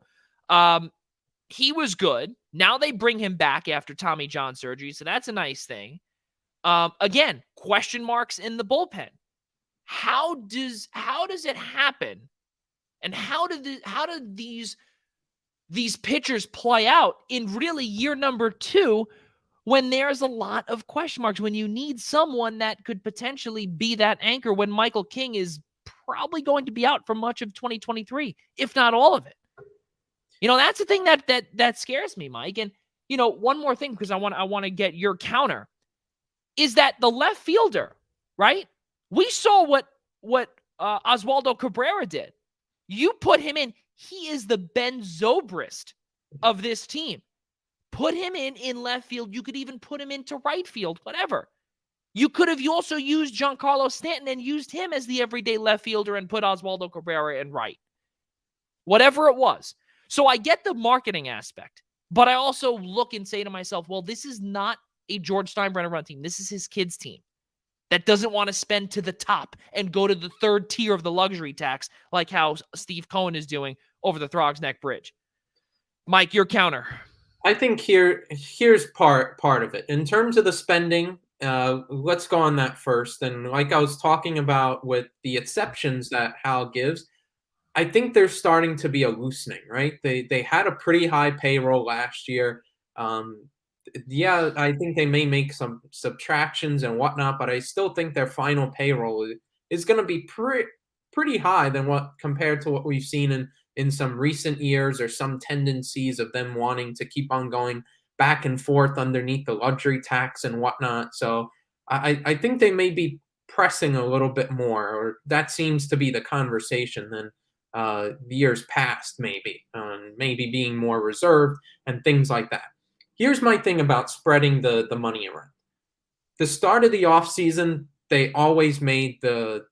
He was good. Now they bring him back after Tommy John surgery, so that's a nice thing. Again, question marks in the bullpen. How does it happen? And how do these pitchers play out in really year number 2 when there's a lot of question marks, when you need someone that could potentially be that anchor when Michael King is probably going to be out for much of 2023, if not all of it? That's the thing that scares me, Mike. And, one more thing, because I want to get your counter, is that the left fielder, right? We saw what Oswaldo Cabrera did. You put him in. He is the Ben Zobrist of this team. Put him in left field. You could even put him into right field, whatever. You also used Giancarlo Stanton and used him as the everyday left fielder and put Oswaldo Cabrera in right. Whatever it was. So I get the marketing aspect, but I also look and say to myself, well, this is not a George Steinbrenner run team. This is his kids' team that doesn't want to spend to the top and go to the third tier of the luxury tax like how Steve Cohen is doing over the Throgs Neck Bridge. Mike, your counter. I think here's part of it. In terms of the spending, let's go on that first. And like I was talking about with the exceptions that Hal gives, I think there's starting to be a loosening, right? They had a pretty high payroll last year. Yeah, I think they may make some subtractions and whatnot, but I still think their final payroll is going to be pretty high than compared to what we've seen in some recent years, or some tendencies of them wanting to keep on going back and forth underneath the luxury tax and whatnot. So I think they may be pressing a little bit more, or that seems to be the conversation than years past, maybe being more reserved and things like that. Here's my thing about spreading the money around. The start of the offseason, they always made the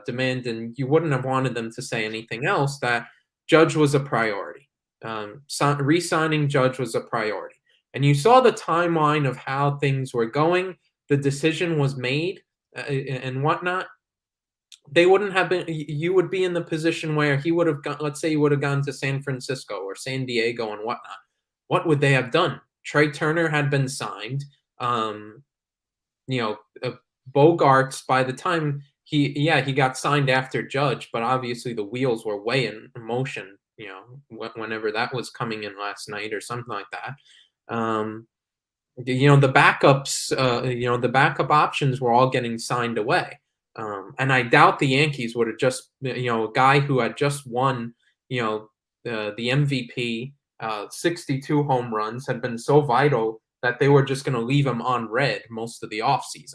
demand, and you wouldn't have wanted them to say anything else, that Judge was a priority. Re-signing Judge was a priority. And you saw the timeline of how things were going. The decision was made and whatnot, they wouldn't have been. You would be in the position where he would have gone. Let's say he would have gone to San Francisco or San Diego and whatnot. What would they have done? Trey Turner had been signed. Um, you know, Bogarts, by the time he got signed after Judge, but obviously the wheels were way in motion. Whenever that was coming in last night or something like that. The backups, the backup options were all getting signed away. And I doubt the Yankees would have just, a guy who had just won, the MVP, 62 home runs, had been so vital that they were just going to leave him on red most of the offseason.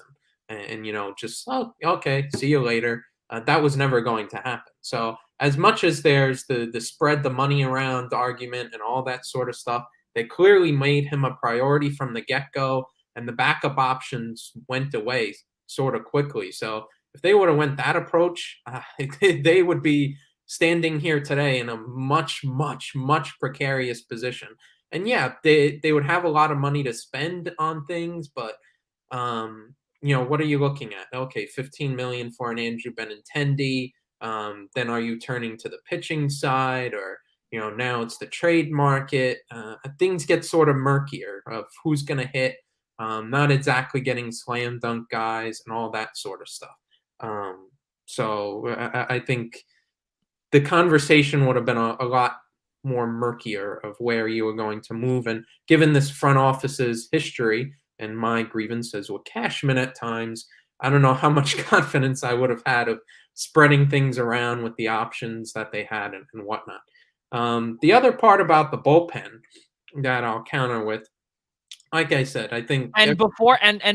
And just, oh, okay, see you later. That was never going to happen. So as much as there's the spread the money around argument and all that sort of stuff, they clearly made him a priority from the get-go, and the backup options went away sort of quickly. So if they would have went that approach, they would be standing here today in a much, much, much precarious position. And yeah, they would have a lot of money to spend on things, but what are you looking at? Okay, $15 million for an Andrew Benintendi. Then are you turning to the pitching side, or now it's the trade market? Things get sort of murkier of who's going to hit. Not exactly getting slam dunk guys and all that sort of stuff. So I think the conversation would have been a lot more murkier of where you were going to move. And given this front office's history and my grievances with Cashman at times, I don't know how much confidence I would have had of spreading things around with the options that they had and whatnot. The other part about the bullpen that I'll counter with, like I said, I think. And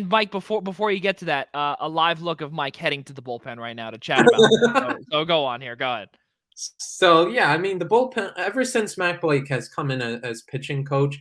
Mike, before you get to that, a live look of Mike heading to the bullpen right now to chat about that. So go on here. Go ahead. So yeah, I mean, the bullpen, ever since Matt Blake has come in as pitching coach,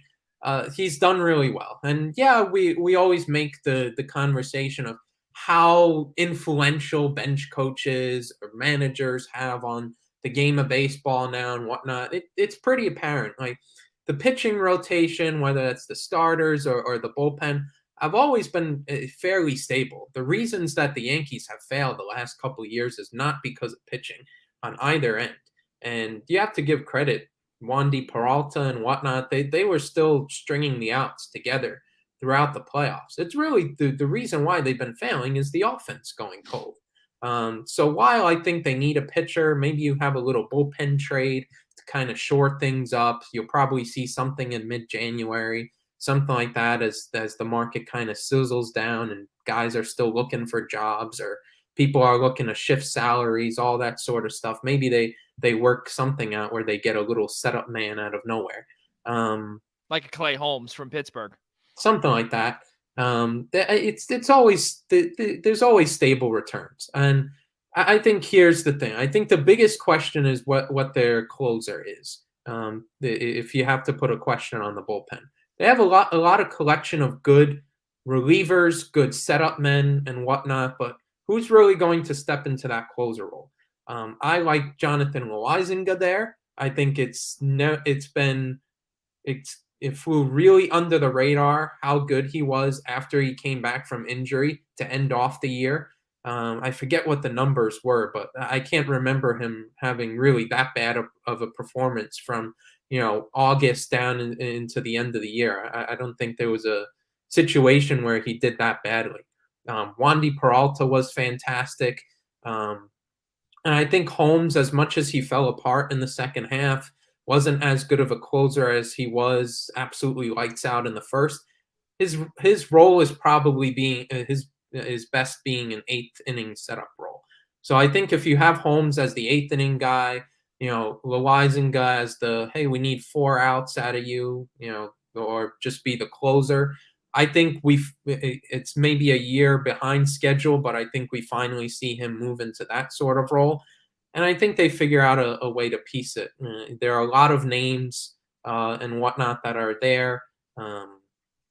he's done really well. And yeah, we always make the conversation of how influential bench coaches or managers have on the game of baseball now and whatnot. It's pretty apparent. Like the pitching rotation, whether it's the starters or the bullpen, have always been fairly stable. The reasons that the Yankees have failed the last couple of years is not because of pitching on either end. And you have to give credit, Wandy Peralta and whatnot, they were still stringing the outs together throughout the playoffs. It's really the reason why they've been failing is the offense going cold. So while I think they need a pitcher, maybe you have a little bullpen trade to kind of shore things up. You'll probably see something in mid-January, something like that as the market kind of sizzles down and guys are still looking for jobs or people are looking to shift salaries, all that sort of stuff. Maybe they work something out where they get a little setup man out of nowhere. Like a Clay Holmes from Pittsburgh. Something like that. It's always there's always stable returns. And I think here's the thing. I think the biggest question is what their closer is. If you have to put a question on the bullpen. They have a lot of collection of good relievers, good setup men and whatnot, but who's really going to step into that closer role? I like Jonathan Loaizinga there. I think it flew really under the radar how good he was after he came back from injury to end off the year. I forget what the numbers were, but I can't remember him having really that bad of a performance from August down into the end of the year. I don't think there was a situation where he did that badly. Wandy Peralta was fantastic. And I think Holmes, as much as he fell apart in the second half, wasn't as good of a closer as he was absolutely lights out in the first. His role is probably being his best being an eighth inning setup role. So I think if you have Holmes as the eighth inning guy, Loaizinga as the, hey, we need 4 outs out of you, or just be the closer. I think it's maybe a year behind schedule, but I think we finally see him move into that sort of role. And I think they figure out a way to piece it. There are a lot of names and whatnot that are there.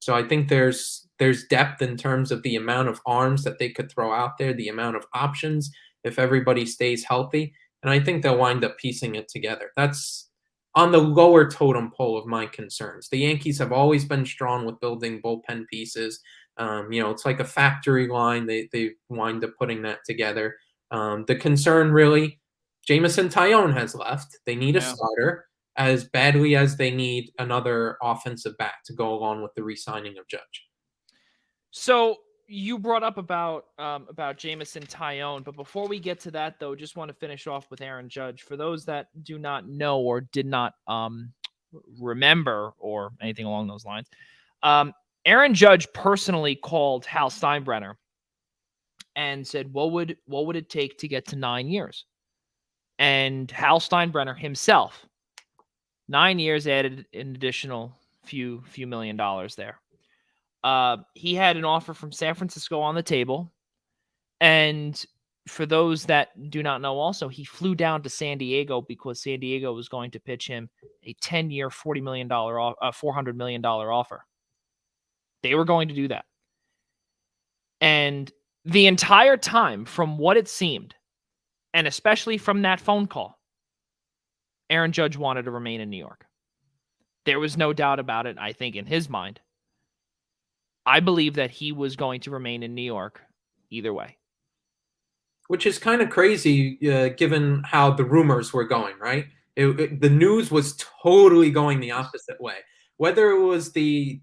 So I think there's depth in terms of the amount of arms that they could throw out there, the amount of options if everybody stays healthy. And I think they'll wind up piecing it together. That's on the lower totem pole of my concerns. The Yankees have always been strong with building bullpen pieces. It's like a factory line. They wind up putting that together. The concern really, Jamison Tyone has left. They need a Yeah. starter as badly as they need another offensive back to go along with the re-signing of Judge. So you brought up about Jamison Tyone, but before we get to that, though, just want to finish off with Aaron Judge. For those that do not know or did not remember or anything along those lines, Aaron Judge personally called Hal Steinbrenner and said, "What would it take to get to 9 years?" And Hal Steinbrenner himself, 9 years, added an additional few $1 million there. He had an offer from San Francisco on the table. And for those that do not know also, he flew down to San Diego because San Diego was going to pitch him a 10-year, $40 million, $400 million offer. They were going to do that. And the entire time, from what it seemed, and especially from that phone call, Aaron Judge wanted to remain in New York. There was no doubt about it, I think, in his mind. I believe that he was going to remain in New York either way. Which is kind of crazy given how the rumors were going, right? The news was totally going the opposite way. Whether it was the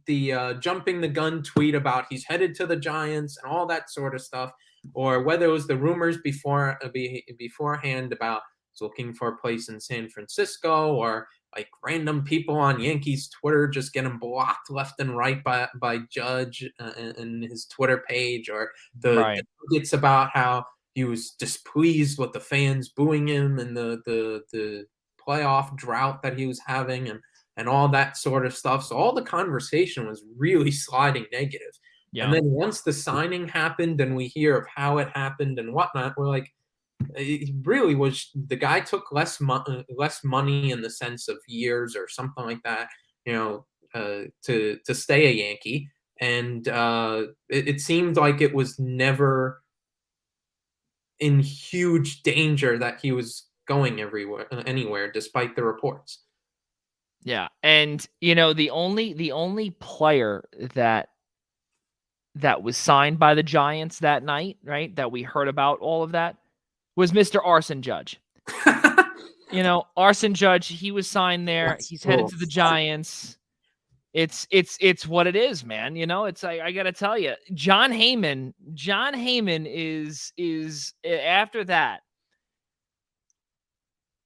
jumping the gun tweet about he's headed to the Giants and all that sort of stuff, or whether it was the rumors beforehand about he's looking for a place in San Francisco, or like random people on Yankees Twitter just getting blocked left and right by Judge and his Twitter page, or it's about how he was displeased with the fans booing him and the playoff drought that he was having and all that sort of stuff. So all the conversation was really sliding negative. Yeah. And then once the signing happened and we hear of how it happened and whatnot, we're like, it really was, the guy took less money in the sense of years or something like that, to stay a Yankee. And it seemed like it was never in huge danger that he was going anywhere, despite the reports. Yeah, and the only player that was signed by the Giants that night, right? That we heard about all of that was Mr. Arson Judge. Arson Judge, he was signed there. He's headed to the Giants. It's what it is, man. It's like, I gotta tell you, John Heyman is after that,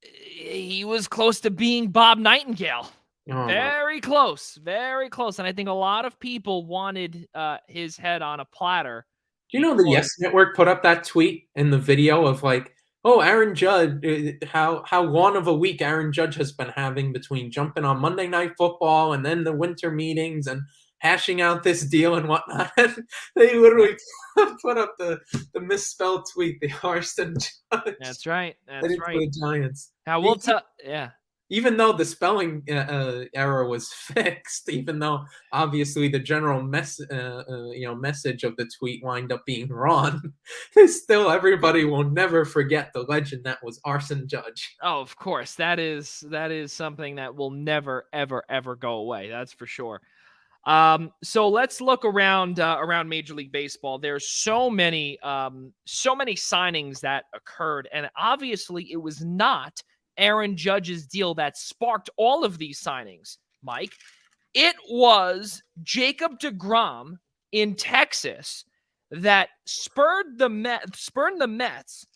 he was close to being Bob Nightingale. Very close. And I think a lot of people wanted his head on a platter. Do you know the Yes Network put up that tweet in the video of like, oh, Aaron Judge, how long of a week Aaron Judge has been having between jumping on Monday Night Football and then the winter meetings and hashing out this deal and whatnot. They literally put up the misspelled tweet, the Arson Judge. That's right. That's right. The Giants. Now we'll tell. Yeah. Even though the spelling error was fixed, even though obviously the general message of the tweet wind up being wrong, still everybody will never forget the legend that was Arson Judge. Oh, of course, that is something that will never ever go away. That's for sure. So let's look around Major League Baseball. There's so many signings that occurred, and obviously it was not Aaron Judge's deal that sparked all of these signings, Mike. It was Jacob deGrom in Texas that spurred the Mets,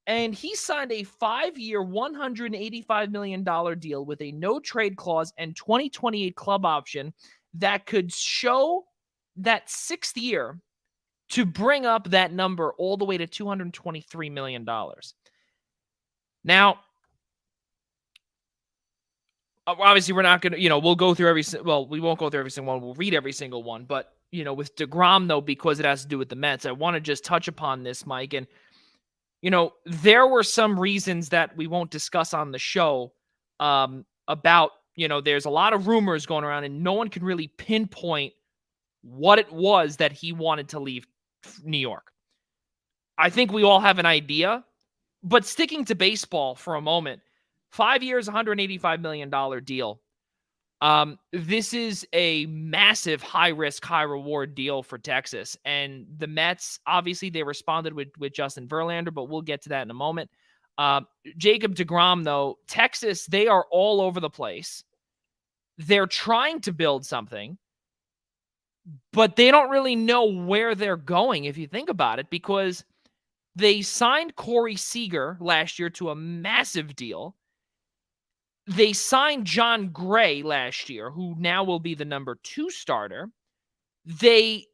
and he signed a 5-year, $185 million deal with a no-trade clause and 2028 club option that could show that 6th year to bring up that number all the way to $223 million. Now, obviously, we're not going to, we'll go through we won't go through every single one. We'll read every single one. But, with deGrom, though, because it has to do with the Mets, I want to just touch upon this, Mike. And, there were some reasons that we won't discuss on the show about, there's a lot of rumors going around and no one can really pinpoint what it was that he wanted to leave New York. I think we all have an idea. But sticking to baseball for a moment, 5 years, $185 million deal. This is a massive high risk, high reward deal for Texas. And the Mets, obviously, they responded with Justin Verlander, but we'll get to that in a moment. Jacob deGrom, though, Texas, they are all over the place. They're trying to build something, but they don't really know where they're going, if you think about it, because they signed Corey Seager last year to a massive deal. They signed John Gray last year, who now will be the number 2 starter. They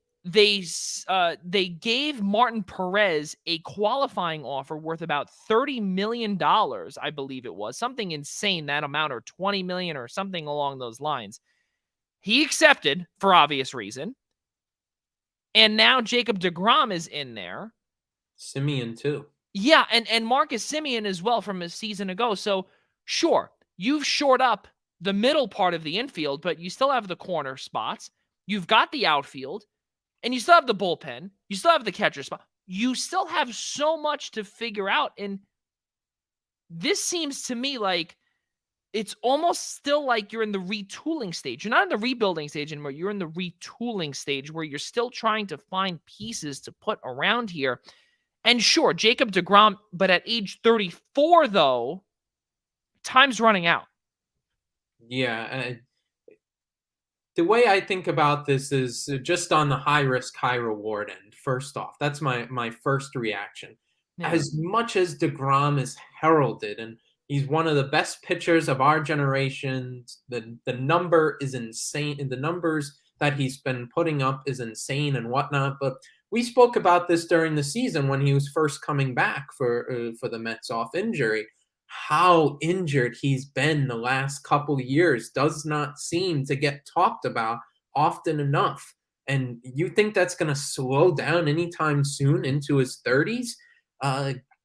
gave Martin Perez a qualifying offer worth about $30 million, I believe it was. Something insane, that amount, or $20 million or something along those lines. He accepted for obvious reason. And now Jacob deGrom is in there. Simeon too. Yeah, and Marcus Semien as well from a season ago. So sure, you've shored up the middle part of the infield, but you still have the corner spots. You've got the outfield, and you still have the bullpen. You still have the catcher spot. You still have so much to figure out. And this seems to me like it's almost still like you're in the retooling stage. You're not in the rebuilding stage anymore. You're in the retooling stage where you're still trying to find pieces to put around here. And sure, Jacob deGrom, but at age 34, though, time's running out. Yeah. The way I think about this is just on the high risk, high reward end. First off, that's my first reaction. Yeah. As much as deGrom is heralded, and he's one of the best pitchers of our generation, the number is insane. The numbers that he's been putting up is insane and whatnot. But we spoke about this during the season when he was first coming back for the Mets off injury. How injured he's been the last couple of years does not seem to get talked about often enough. And you think that's going to slow down anytime soon into his 30s?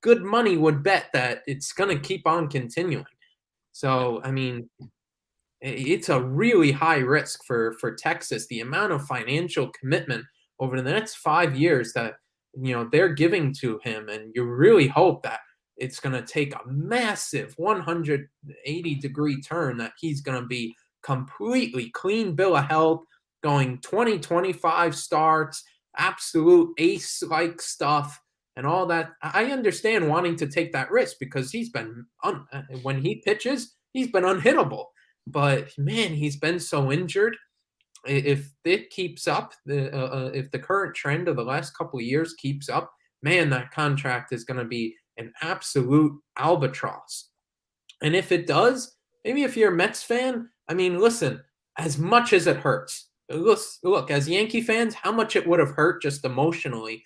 Good money would bet that it's going to keep on continuing. So, I mean, it's a really high risk for Texas. The amount of financial commitment over the next 5 years that they're giving to him, and you really hope that it's going to take a massive 180-degree turn, that he's going to be completely clean bill of health, going 20-25 starts, absolute ace-like stuff, and all that. I understand wanting to take that risk because he's been, when he pitches, he's been unhittable. But, man, he's been so injured. If it keeps up, if the current trend of the last couple of years keeps up, man, that contract is going to be an absolute albatross. And if it does, maybe if you're a Mets fan, I mean, listen, as much as it hurts, look, as Yankee fans, how much it would have hurt just emotionally.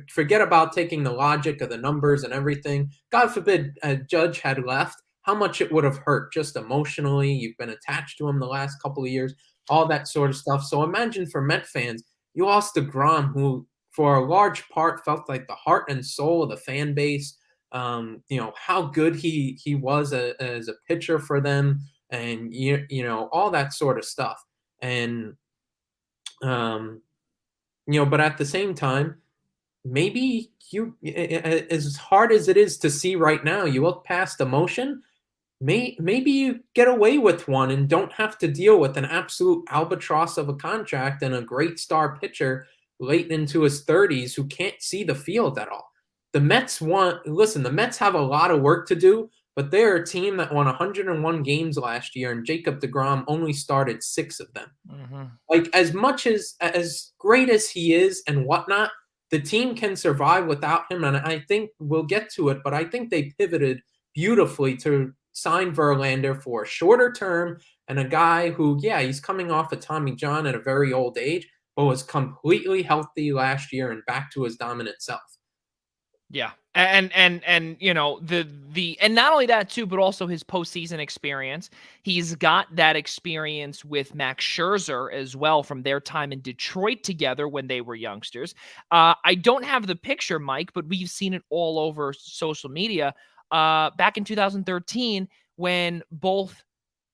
Forget about taking the logic of the numbers and everything. God forbid Judge had left, how much it would have hurt just emotionally. You've been attached to him the last couple of years, all that sort of stuff. So imagine for Met fans, you lost deGrom, who for a large part felt like the heart and soul of the fan base. How good he was as a pitcher for them, and all that sort of stuff. And but at the same time, maybe as hard as it is to see right now, you look past emotion. Maybe you get away with one and don't have to deal with an absolute albatross of a contract and a great star pitcher late into his 30s who can't see the field at all. The Mets the Mets have a lot of work to do, but they're a team that won 101 games last year, and Jacob deGrom only started 6 of them. Mm-hmm. Like, as much as great as he is and whatnot, the team can survive without him, and I think we'll get to it, but I think they pivoted beautifully to sign Verlander for a shorter term, and a guy who, yeah, he's coming off of Tommy John at a very old age, but was completely healthy last year and back to his dominant self. Yeah. And and not only that too, but also his postseason experience. He's got that experience with Max Scherzer as well from their time in Detroit together when they were youngsters. I don't have the picture, Mike, but we've seen it all over social media. Back in 2013, when both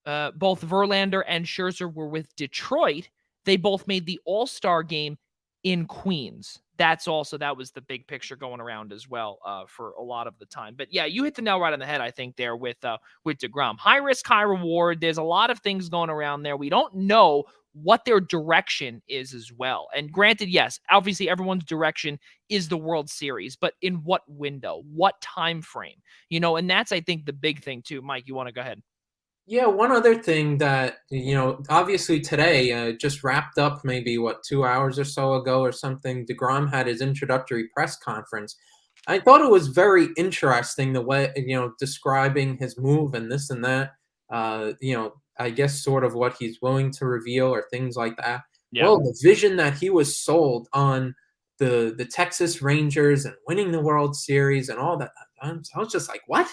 Verlander and Scherzer were with Detroit, they both made the All-Star game in Queens. that was the big picture going around as well for a lot of the time. But yeah, you hit the nail right on the head, I think, there with DeGrom. High risk, high reward. There's a lot of things going around there. We don't know what their direction is as well. And granted, yes, obviously everyone's direction is the World Series, but in what window, what time frame, and that's, I think, the big thing too. Mike, you want to go ahead? Yeah, one other thing that, obviously today, just wrapped up maybe, 2 hours or so ago or something, DeGrom had his introductory press conference. I thought it was very interesting the way, describing his move and this and that, I guess sort of what he's willing to reveal or things like that. Yeah. Well, the vision that he was sold on the Texas Rangers and winning the World Series and all that, I was just like, what?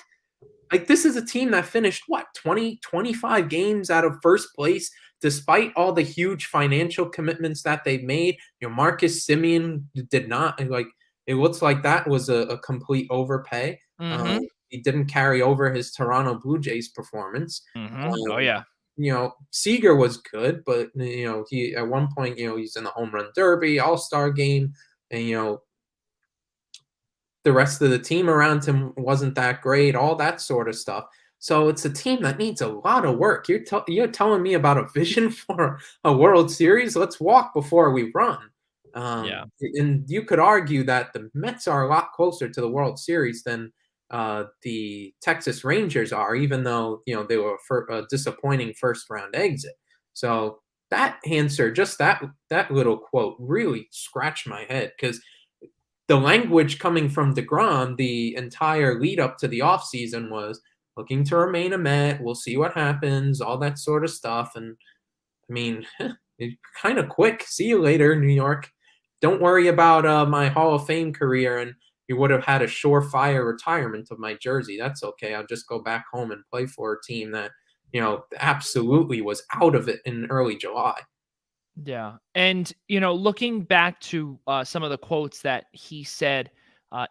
Like, this is a team that finished, 25 games out of first place, despite all the huge financial commitments that they've made. Marcus Semien did not, it looks like that was a complete overpay. Mm-hmm. He didn't carry over his Toronto Blue Jays performance. Mm-hmm. Oh, yeah. Seager was good, but, he, at one point, he's in the home run derby, all-star game, and, the rest of the team around him wasn't that great, all that sort of stuff. So it's a team that needs a lot of work. You're telling me about a vision for a World Series? Let's walk before we run. Yeah. And you could argue that the Mets are a lot closer to the World Series than the Texas Rangers are, even though they were a disappointing first round exit. So that answer, just that little quote, really scratched my head, because the language coming from DeGrom the entire lead up to the offseason was looking to remain a Met. We'll see what happens, all that sort of stuff. And I mean, kind of quick. See you later, New York. Don't worry about my Hall of Fame career, and you would have had a surefire retirement of my jersey. That's okay. I'll just go back home and play for a team that, absolutely was out of it in early July. Yeah. And, looking back to some of the quotes that he said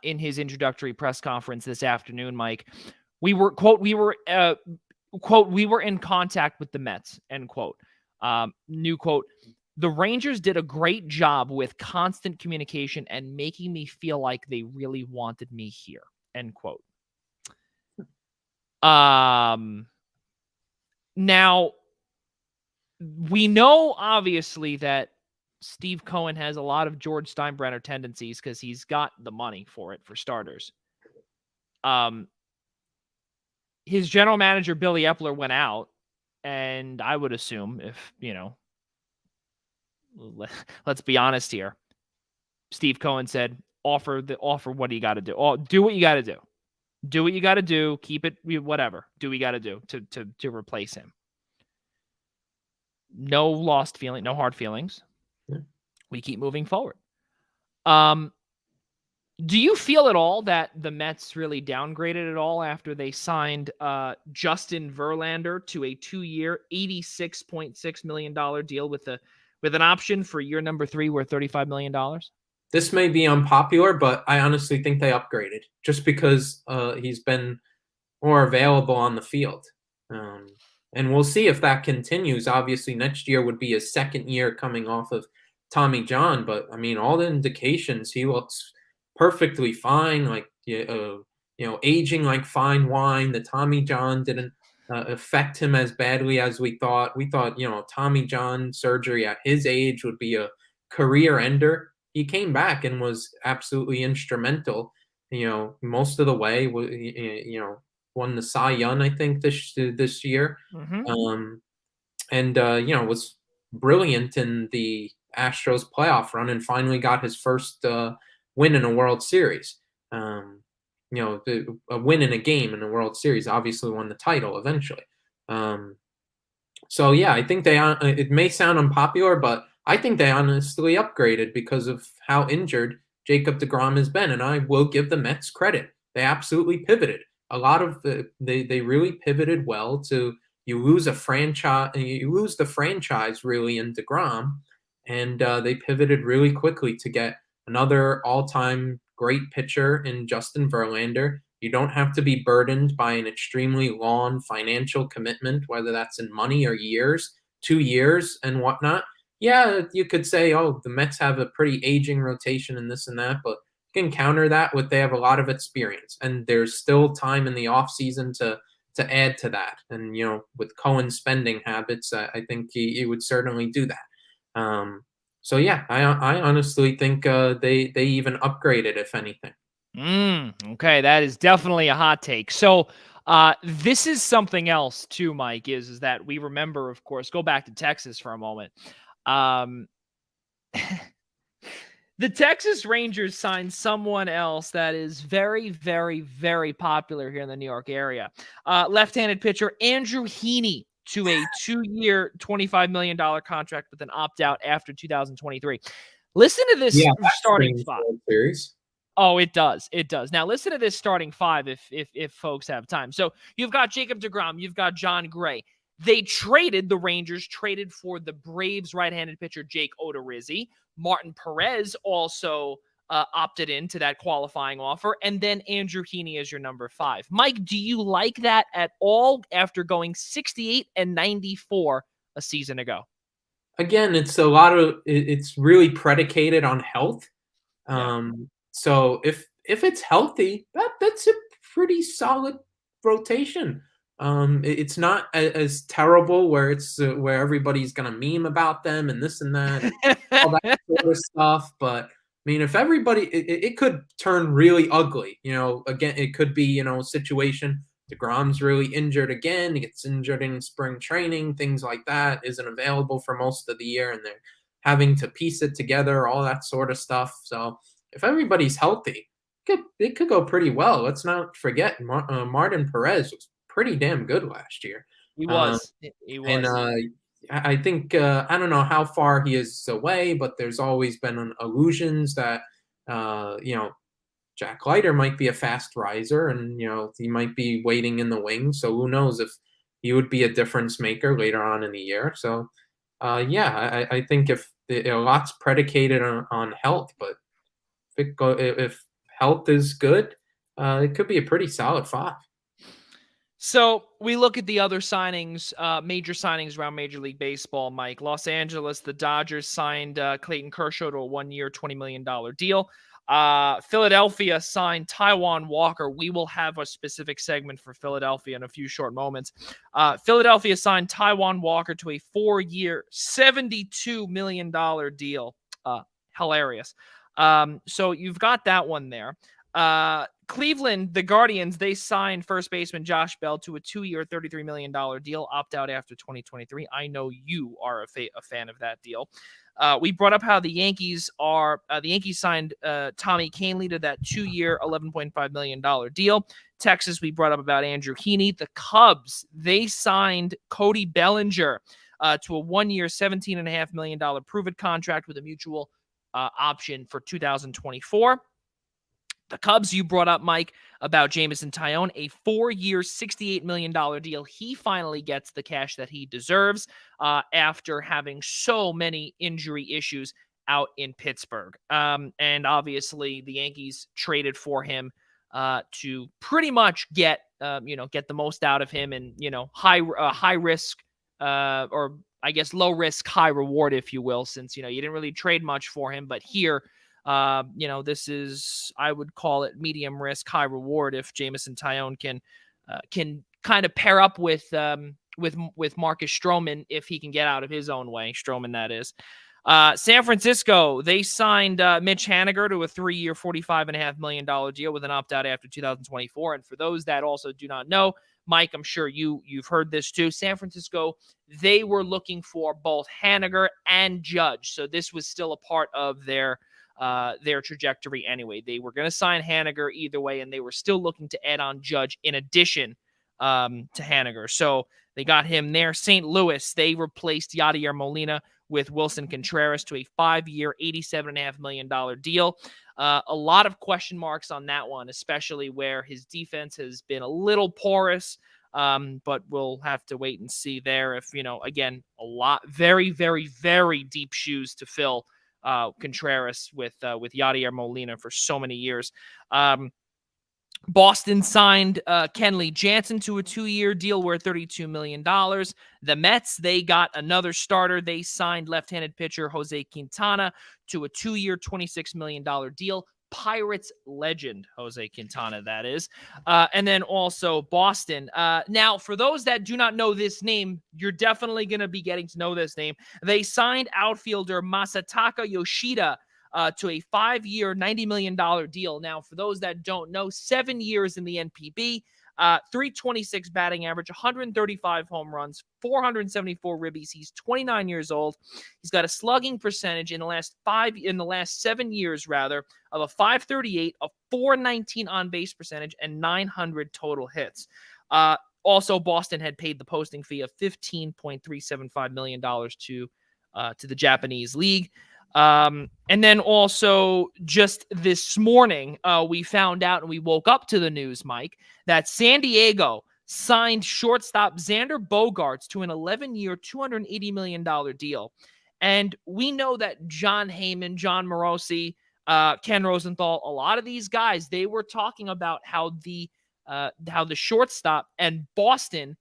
in his introductory press conference this afternoon, Mike, we were in contact with the Mets, end quote. New quote, the Rangers did a great job with constant communication and making me feel like they really wanted me here, end quote. Now, we know, obviously, that Steve Cohen has a lot of George Steinbrenner tendencies because he's got the money for it, for starters. His general manager, Billy Epler, went out, and I would assume, if, let's be honest here, Steve Cohen said, offer what do you got to do? Do what you got to do. Do what you got to do. Keep it, whatever. Do what you got to do to replace him. No lost feeling, no hard feelings. Yeah. We keep moving forward. Do you feel at all that the Mets really downgraded at all after they signed Justin Verlander to a 2-year, $86.6 million deal with an option for year number 3 worth $35 million? This may be unpopular, but I honestly think they upgraded just because he's been more available on the field. And we'll see if that continues. Obviously, next year would be his second year coming off of Tommy John. But, I mean, all the indications, he looks perfectly fine, like, aging like fine wine. The Tommy John didn't affect him as badly as we thought. We thought, Tommy John surgery at his age would be a career ender. He came back and was absolutely instrumental, most of the way, won the Cy Young, I think, this year. Mm-hmm. Was brilliant in the Astros playoff run and finally got his first win in a World Series. A win in a game in the World Series, obviously won the title eventually. So yeah, I think it may sound unpopular, but I think they honestly upgraded because of how injured Jacob deGrom has been, and I will give the Mets credit. They absolutely pivoted. A lot of they really pivoted well to you lose the franchise really in deGrom, and they pivoted really quickly to get another all-time great pitcher in Justin Verlander. You don't have to be burdened by an extremely long financial commitment, whether that's in money or years, 2 years and whatnot. Yeah, you could say, oh, the Mets have a pretty aging rotation and this and that, but you can counter that with they have a lot of experience, and there's still time in the offseason to add to that. And with Cohen's spending habits, I think he would certainly do that. So yeah, I honestly think they even upgraded if anything. Okay, that is definitely a hot take. So this is something else too, Mike, is that we remember, of course, go back to Texas for a moment. Um, the Texas Rangers signed someone else that is very, very, very popular here in the New York area. Left-handed pitcher Andrew Heaney to a 2-year, $25 million contract with an opt-out after 2023. Listen to this Yeah, that starting screams spot. World Series. Oh, it does. It does. Now listen to this starting five if folks have time. So you've got Jacob deGrom, you've got John Gray. The Rangers traded for the Braves right-handed pitcher Jake Odorizzi. Martin Perez also opted into that qualifying offer. And then Andrew Heaney is your number 5. Mike, do you like that at all after going 68 and 94 a season ago? Again, it's really predicated on health. Yeah. So if it's healthy, that's a pretty solid rotation. It's not as terrible where it's where everybody's gonna meme about them and this and that and all that sort of stuff. But I mean, if everybody, it could turn really ugly. Again, it could be a situation. DeGrom's really injured again. He gets injured in spring training, things like that. Isn't available for most of the year, and they're having to piece it together, all that sort of stuff. So if everybody's healthy, it could go pretty well. Let's not forget Martin Perez was pretty damn good last year. He Um, was. He and was. I think I don't know how far he is away, but there's always been illusions that Jack Leiter might be a fast riser, and he might be waiting in the wings. So who knows if he would be a difference maker later on in the year. So yeah, I think if a lot's predicated on health, but if health is good, it could be a pretty solid 5. So we look at the other signings, major signings around Major League Baseball, Mike. Los Angeles, the Dodgers signed Clayton Kershaw to a 1-year, $20 million deal. Philadelphia signed Taijuan Walker. We will have a specific segment for Philadelphia in a few short moments. Philadelphia signed Taijuan Walker to a 4-year, $72 million deal. Hilarious. So you've got that one there. Cleveland, the Guardians, they signed first baseman Josh Bell to a 2-year, $33 million deal, opt out after 2023. I know you are a fan of that deal. We brought up how the Yankees signed Tommy Kahnle to that 2-year, $11.5 million deal. Texas, we brought up about Andrew Heaney. The Cubs, they signed Cody Bellinger to a 1-year, $17.5 million prove-it contract with a mutual option for 2024. The Cubs, you brought up, Mike, about Jameson Taillon, a 4-year, $68 million deal. He finally gets the cash that he deserves after having so many injury issues out in Pittsburgh. And obviously, the Yankees traded for him to pretty much get the most out of him, and high risk or I guess low risk, high reward, if you will, since you didn't really trade much for him, but here. This is, I would call it medium risk, high reward if Jameson Taillon can kind of pair up with Marcus Stroman if he can get out of his own way. Stroman, that is. San Francisco, they signed Mitch Haniger to a 3-year, $45.5 million deal with an opt-out after 2024. And for those that also do not know, Mike, I'm sure you've heard this too. San Francisco, they were looking for both Haniger and Judge. So this was still a part of their trajectory anyway. They were going to sign Haniger either way, and they were still looking to add on Judge in addition to Haniger. So they got him there. St. Louis, they replaced Yadier Molina with Wilson Contreras to a 5-year, $87.5 million deal. A lot of question marks on that one, especially where his defense has been a little porous. But we'll have to wait and see there if, again, a lot, very, very, very deep shoes to fill. Contreras with Yadier Molina for so many years. Boston signed Kenley Jansen to a 2-year deal worth $32 million. The Mets, they got another starter. They signed left-handed pitcher Jose Quintana to a 2-year, $26 million deal. Pirates legend Jose Quintana, that is. And then also Boston. Now, for those that do not know this name, you're definitely going to be getting to know this name. They signed outfielder Masataka Yoshida to a 5-year, $90 million deal. Now, for those that don't know, 7 years in the NPB, 326 batting average, 135 home runs, 474 ribbies. He's 29 years old. He's got a slugging percentage in the last 7 years rather, of a 538, a 419 on base percentage, and 900 total hits. Also, Boston had paid the posting fee of $15.375 million to the Japanese league. And then also just this morning, we found out and we woke up to the news, Mike, that San Diego signed shortstop Xander Bogaerts to an 11-year, $280 million deal. And we know that John Heyman, John Morosi, Ken Rosenthal, a lot of these guys, they were talking about how the shortstop and Boston,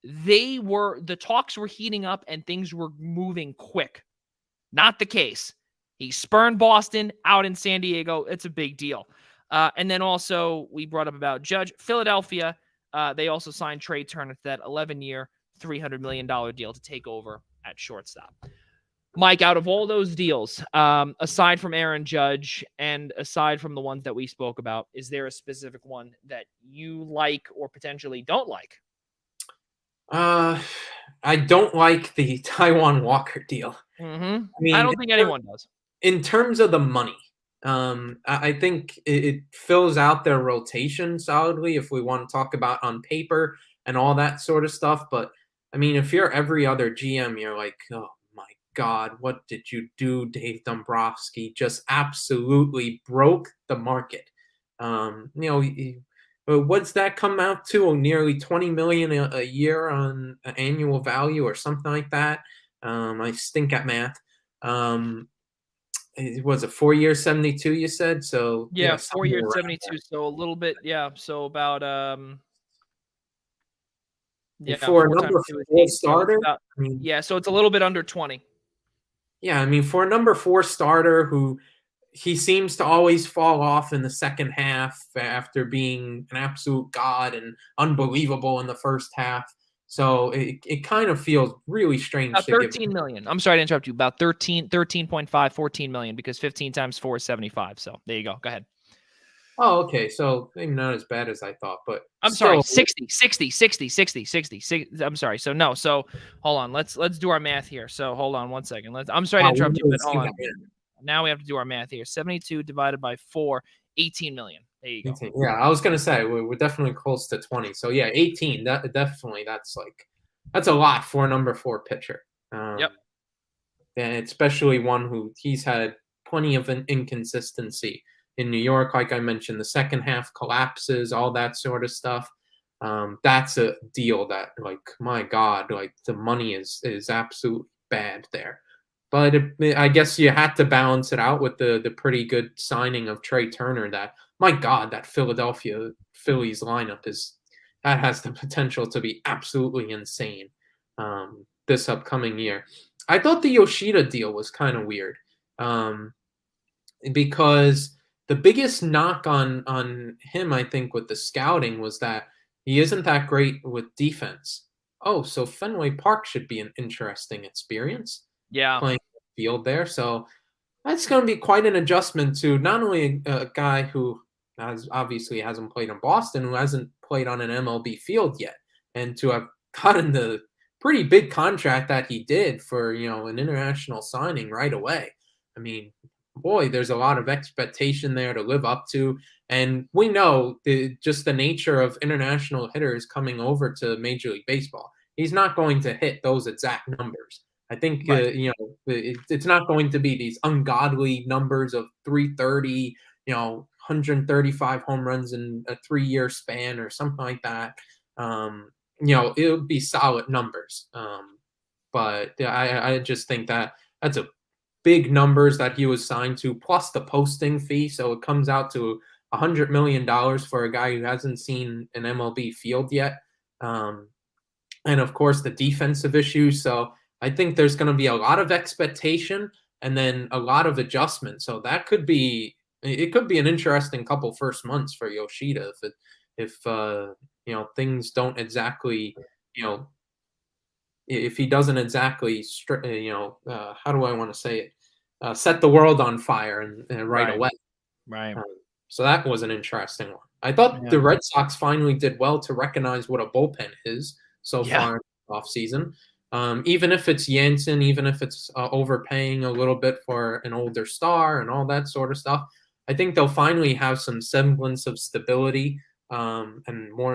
the talks were heating up and things were moving quick. Not the case. He spurned Boston out in San Diego. It's a big deal. And then also we brought up about Judge. Philadelphia, they also signed Trey Turner to that 11-year, $300 million deal to take over at shortstop. Mike, out of all those deals, aside from Aaron Judge and aside from the ones that we spoke about, is there a specific one that you like or potentially don't like? I don't like the Taiwan Walker deal. Mm-hmm. I mean, I don't think anyone does. In terms of the money, I think it fills out their rotation solidly if we want to talk about on paper and all that sort of stuff. But I mean, if you're every other GM, you're like, oh my God, what did you do, Dave Dombrowski? Just absolutely broke the market. What's that come out to? Nearly 20 million a year on an annual value or something like that. I stink at math. It was a 4 year 72, you said? So Yeah, 4 somewhere years, around 72, so a little bit, yeah, so about, there. yeah, For a 4 times number 2 is 4 8, so it's starter, about, I mean, yeah, so it's a little bit under 20. yeah, I mean, for a number 4 starter who he seems to always fall off in the second half after being an absolute god and unbelievable in the first half. So it kind of feels really strange About to give 13 million. I'm sorry to interrupt you. About 13.5, 14 million, because 15 times 4 is 75. So there you go. Go ahead. Oh, okay. So maybe not as bad as I thought, but I'm sorry, still 60, 60, 60, 60, 60, 60. I'm sorry. So no. So hold on. Let's do our math here. So hold on one second. I'm sorry to wow, we interrupt you, really but hold see on. that. Now we have to do our math here. 72 divided by 4, 18 million. There you go. 18. Yeah, I was gonna say we're definitely close to 20. So yeah, 18. That definitely that's a lot for a number 4 pitcher. Yep. And especially one who he's had plenty of an inconsistency in New York. Like I mentioned, the second half collapses, all that sort of stuff. That's a deal that, like, my God, like the money is absolutely bad there. But I guess you had to balance it out with the pretty good signing of Trey Turner. That, my God, that Philadelphia Phillies lineup that has the potential to be absolutely insane this upcoming year. I thought the Yoshida deal was kind of weird because the biggest knock on him, I think, with the scouting was that he isn't that great with defense. Oh, so Fenway Park should be an interesting experience Yeah. playing the field there. So that's going to be quite an adjustment to not only a guy who obviously hasn't played in Boston, who hasn't played on an MLB field yet, and to have gotten the pretty big contract that he did for an international signing right away. I mean, boy, there's a lot of expectation there to live up to, and we know just the nature of international hitters coming over to Major League Baseball. He's not going to hit those exact numbers. I think Right. it's not going to be these ungodly numbers of 330, 135 home runs in a 3-year span or something like that. It would be solid numbers. But I just think that's a big numbers that he was signed to, plus the posting fee. So it comes out to $100 million for a guy who hasn't seen an MLB field yet. And of course, the defensive issues. So I think there's going to be a lot of expectation and then a lot of adjustment. So that could be it could be an interesting couple first months for Yoshida if things don't exactly you know if he doesn't exactly how do I want to say it, set the world on fire and right Right. away. Right. Um, so that was an interesting one. I thought Yeah. the Red Sox finally did well to recognize what a bullpen is so Yeah. far in the offseason. Even if it's Jansen, even if it's overpaying a little bit for an older star and all that sort of stuff, I think they'll finally have some semblance of stability and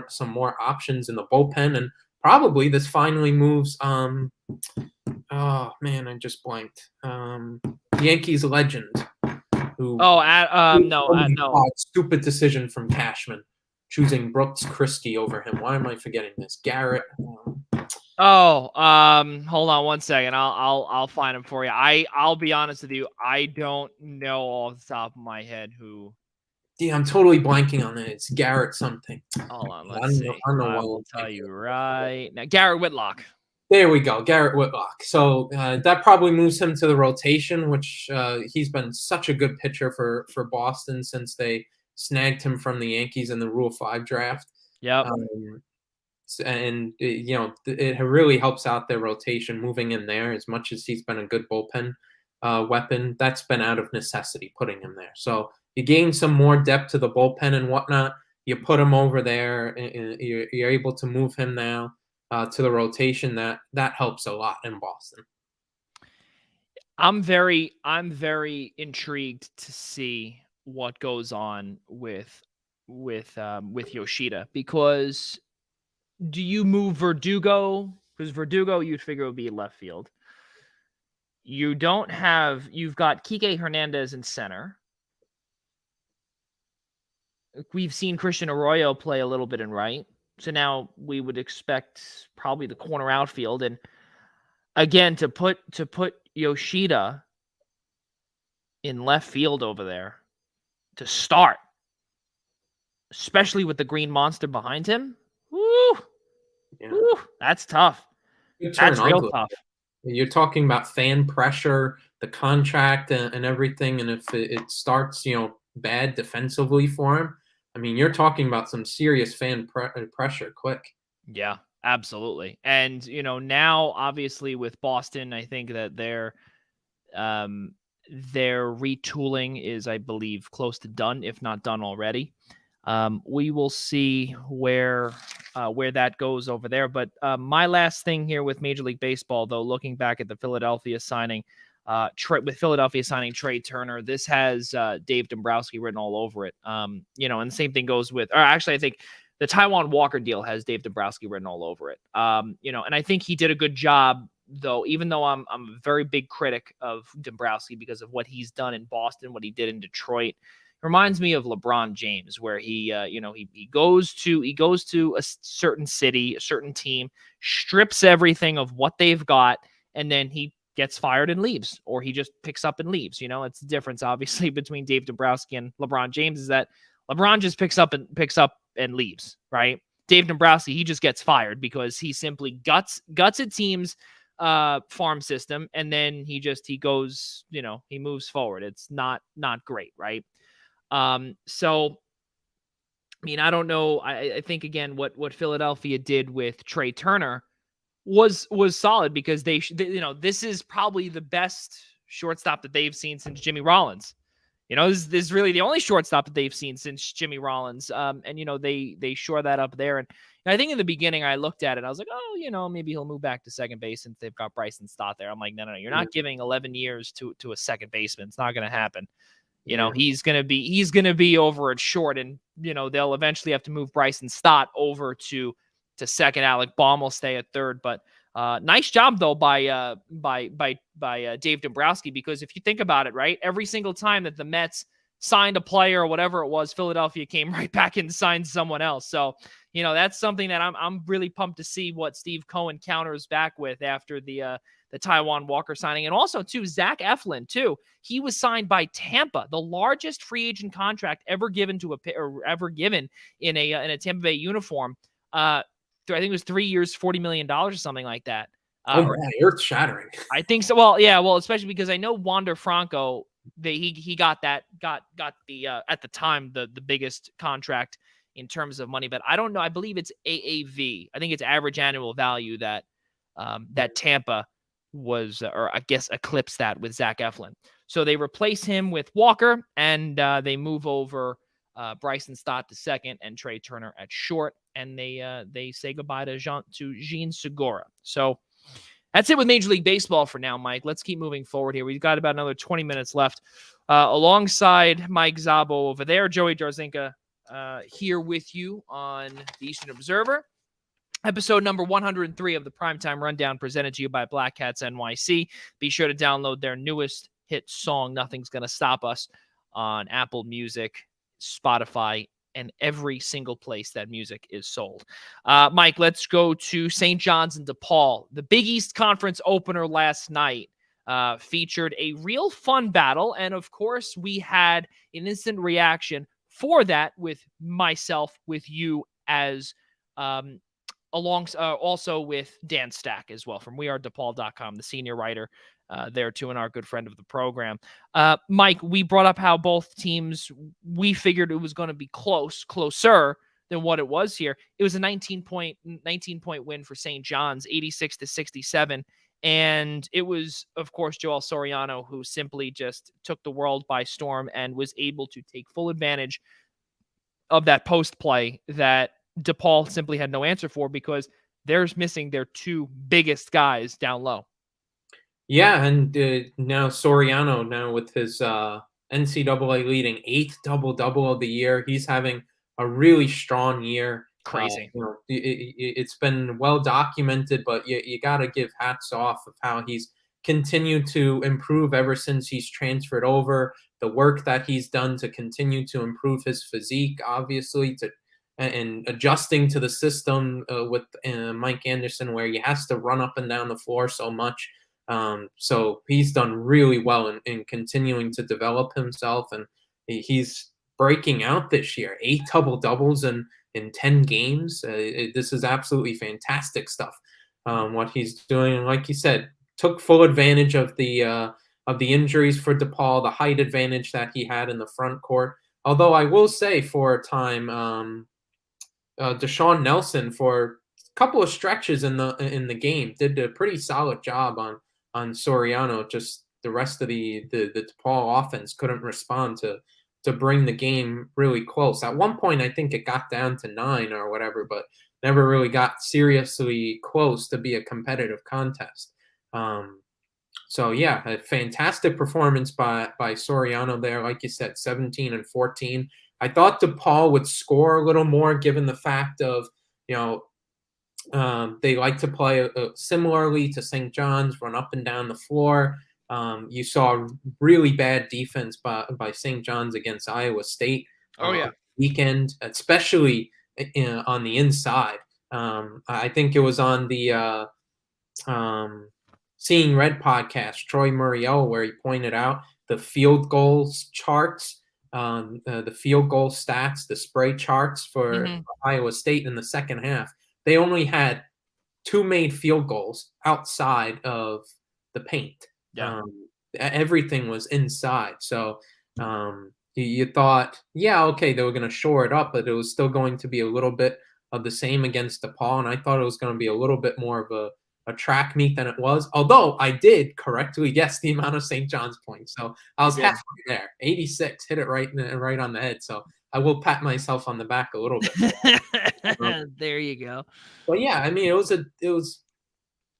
some more options in the bullpen. And probably this finally moves. Oh man, I just blanked. Yankees legend who Oh, no. stupid decision from Cashman choosing Brooks Christie over him. Why am I forgetting this? Garrett. Oh, hold on one second. I'll find him for you. I'll be honest with you. I don't know off the top of my head who. Yeah, I'm totally blanking on it. It's Garrett something. Hold on, I let's don't know. see. I don't know I why will I'm tell thinking you of it. right now. Garrett Whitlock. There we go, Garrett Whitlock. So that probably moves him to the rotation, which he's been such a good pitcher for Boston since they snagged him from the Yankees in the Rule 5 draft. Yep. And it really helps out their rotation moving in there. As much as he's been a good bullpen weapon, that's been out of necessity putting him there. So you gain some more depth to the bullpen and whatnot. You put him over there, and you're able to move him now to the rotation. That helps a lot in Boston. I'm very intrigued to see what goes on with Yoshida, because do you move Verdugo? Because Verdugo, you'd figure would be left field. You've got Kike Hernandez in center. We've seen Christian Arroyo play a little bit in right. So now we would expect probably the corner outfield. And again, to put Yoshida in left field over there to start, especially with the green monster behind him. Woo! Yeah. Woo! That's tough. That's real tough. You're talking about fan pressure, the contract, and everything. And if it starts, bad defensively for him, I mean, you're talking about some serious fan pressure quick. Yeah, absolutely. And, now obviously with Boston, I think that their retooling is, I believe, close to done, if not done already. We will see where that goes over there. But my last thing here with Major League Baseball, though, looking back at the Philadelphia signing, with Philadelphia signing Trey Turner, this has Dave Dombrowski written all over it. And the same thing goes with, or actually, I think the Taijuan Walker deal has Dave Dombrowski written all over it. And I think he did a good job, though, even though I'm a very big critic of Dombrowski because of what he's done in Boston, what he did in Detroit. Reminds me of LeBron James, where he goes to a certain city, a certain team, strips everything of what they've got, and then he gets fired and leaves, or he just picks up and leaves. It's the difference, obviously, between Dave Dombrowski and LeBron James is that LeBron just picks up and leaves, right? Dave Dombrowski, he just gets fired because he simply guts a team's farm system, and then he goes, he moves forward. It's not great, right? So, I mean, I don't know. I think again, what Philadelphia did with Trey Turner was solid because they this is probably the best shortstop that they've seen since Jimmy Rollins. This is really the only shortstop that they've seen since Jimmy Rollins. And they shore that up there. And I think in the beginning I looked at it, I was like, oh, maybe he'll move back to second base since they've got Bryson Stott there. I'm like, no, you're not giving 11 years to a second baseman. It's not going to happen. He's going to be over at short, and they'll eventually have to move Bryson Stott over to second. Alec Baum will stay at third, but nice job though by Dave Dombrowski, because if you think about it, right, every single time that the Mets signed a player or whatever it was, Philadelphia came right back and signed someone else. So that's something that I'm really pumped to see what Steve Cohen counters back with after the the Taiwan Walker signing. And also, too, Zach Eflin, too. He was signed by Tampa, the largest free agent contract ever given in a Tampa Bay uniform. I think it was 3 years, $40 million or something like that. Oh, man, earth-shattering. I think so. Well, yeah, especially because I know Wander Franco, he got the at the time the biggest contract in terms of money, but I don't know. I believe it's AAV. I think it's average annual value that Tampa was, or I guess eclipsed that with Zach Eflin. So they replace him with Walker, and they move over Bryson Stott to second and Trey Turner at short, and they say goodbye to Jean Segura. So that's it with Major League Baseball for now, Mike. Let's keep moving forward here. We've got about another 20 minutes left. Alongside Mike Szabo over there, Joey Jarzynka here with you on the Eastern Observer. Episode number 103 of the Primetime Rundown, presented to you by Black Cats NYC. Be sure to download their newest hit song, Nothing's Gonna Stop Us, on Apple Music, Spotify, and every single place that music is sold. Mike, let's go to St. John's and DePaul. The Big East Conference opener last night featured a real fun battle. And of course, we had an instant reaction for that with myself, with you as also with Dan Stack as well from wearedepaul.com, the senior writer there too, and our good friend of the program. Mike, we brought up how both teams, we figured it was going to be closer than what it was here. It was a 19-point win for St. John's, 86-67. And it was, of course, Joel Soriano who simply just took the world by storm and was able to take full advantage of that post play that DePaul simply had no answer for, because they're missing their two biggest guys down low. Yeah, and now Soriano, now with his NCAA leading 8th double-double of the year, he's having a really strong year. Crazy. It's been well documented, but you got to give hats off of how he's continued to improve ever since he's transferred over. The work that he's done to continue to improve his physique, obviously, and adjusting to the system with Mike Anderson, where he has to run up and down the floor so much. So he's done really well in continuing to develop himself, and he's breaking out this year. 8 double-doubles in 10 games. This is absolutely fantastic stuff, what he's doing. And like you said, took full advantage of the injuries for DePaul, the height advantage that he had in the front court. Although I will say, for a time, Deshaun Nelson, for a couple of stretches in the game, did a pretty solid job on Soriano. Just the rest of the DePaul offense couldn't respond to bring the game really close. At one point, I think it got down to 9 or whatever, but never really got seriously close to be a competitive contest. So yeah, a fantastic performance by Soriano there. Like you said, 17 and 14. I thought DePaul would score a little more, given the fact of, they like to play similarly to St. John's, run up and down the floor. You saw really bad defense by St. John's against Iowa State. Weekend, especially on the inside. I think it was on the Seeing Red podcast, Troy Muriel, where he pointed out the field goals charts, the field goal stats, the spray charts for Iowa State in the second half. They only had 2 made field goals outside of the paint. Yeah. Everything was inside. So you thought, yeah, okay, they were going to shore it up, but it was still going to be a little bit of the same against DePaul. And I thought it was going to be a little bit more of a track meet than it was. Although I did correctly guess the amount of St. John's points. So I was halfway there. 86, hit it right on the head. So I will pat myself on the back a little bit. There you go. Well, yeah, I mean, it was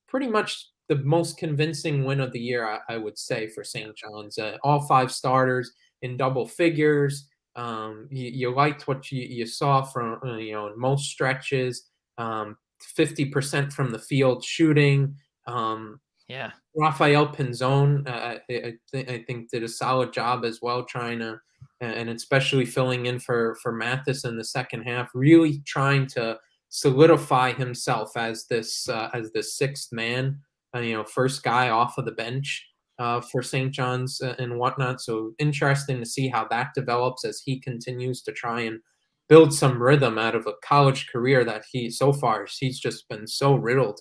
pretty much the most convincing win of the year, I would say, for St. John's. All 5 starters in double figures. You liked what you saw from in most stretches. 50% from the field shooting. Rafael Pinzon, I think, did a solid job as well, trying to, and especially filling in for Mathis in the second half, really trying to solidify himself as this 6th man first guy off of the bench for St. John's and whatnot. So interesting to see how that develops as he continues to try and build some rhythm out of a college career that he's just been so riddled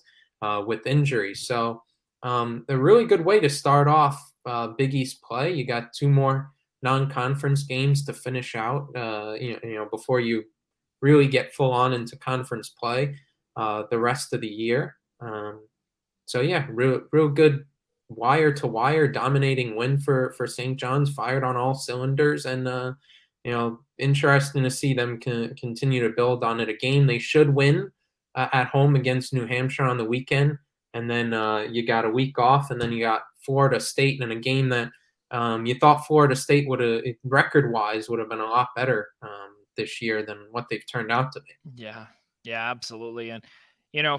with injuries. So a really good way to start off Big East play. You got 2 more non-conference games to finish out, before you really get full on into conference play the rest of the year. So yeah, real good wire to wire dominating win for St. John's, fired on all cylinders, and interesting to see them continue to build on it. A game they should win at home against New Hampshire on the weekend, and then you got a week off, and then you got Florida State in a game that you thought Florida State would have, record-wise, would have been a lot better this year than what they've turned out to be. Yeah, absolutely. And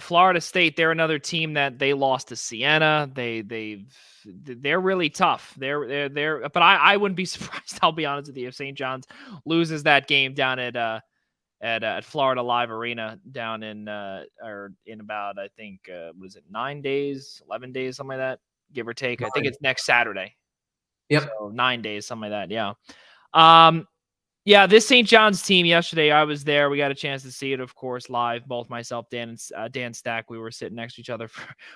Florida State, they're another team that they lost to Siena. They're really tough. But I wouldn't be surprised, I'll be honest with you, if St. John's loses that game down at Florida Live Arena down in about, I think, was it 9 days, 11 days, something like that, give or take. I think it's next Saturday. Yep. So 9 days, something like that. Yeah. Yeah, this St. John's team yesterday, I was there. We got a chance to see it, of course, live. Both myself, Dan, and Dan Stack, we were sitting next to each other.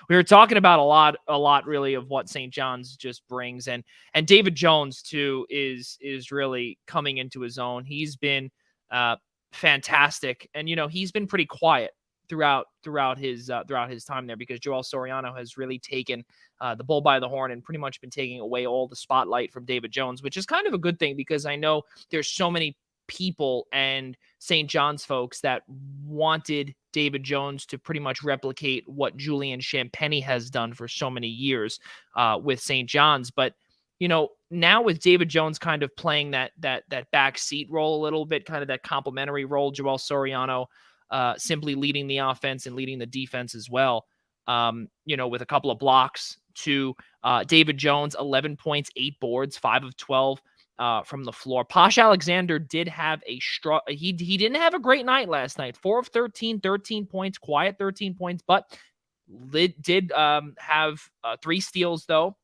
We were talking about a lot, really, of what St. John's just brings, and David Jones too is really coming into his own. He's been fantastic, and he's been pretty quiet throughout his time there, because Joel Soriano has really taken the bull by the horn and pretty much been taking away all the spotlight from David Jones, which is kind of a good thing, because I know there's so many people and St. John's folks that wanted David Jones to pretty much replicate what Julian Champagny has done for so many years with St. John's. But now with David Jones kind of playing that backseat role a little bit, kind of that complimentary role, Joel Soriano simply leading the offense and leading the defense as well, with a couple of blocks to David Jones, 11 points, 8 boards, 5 of 12 from the floor. Posh Alexander did have he didn't have a great night last night. 4 of 13 points, quiet 13 points, but did have 3 steals, though,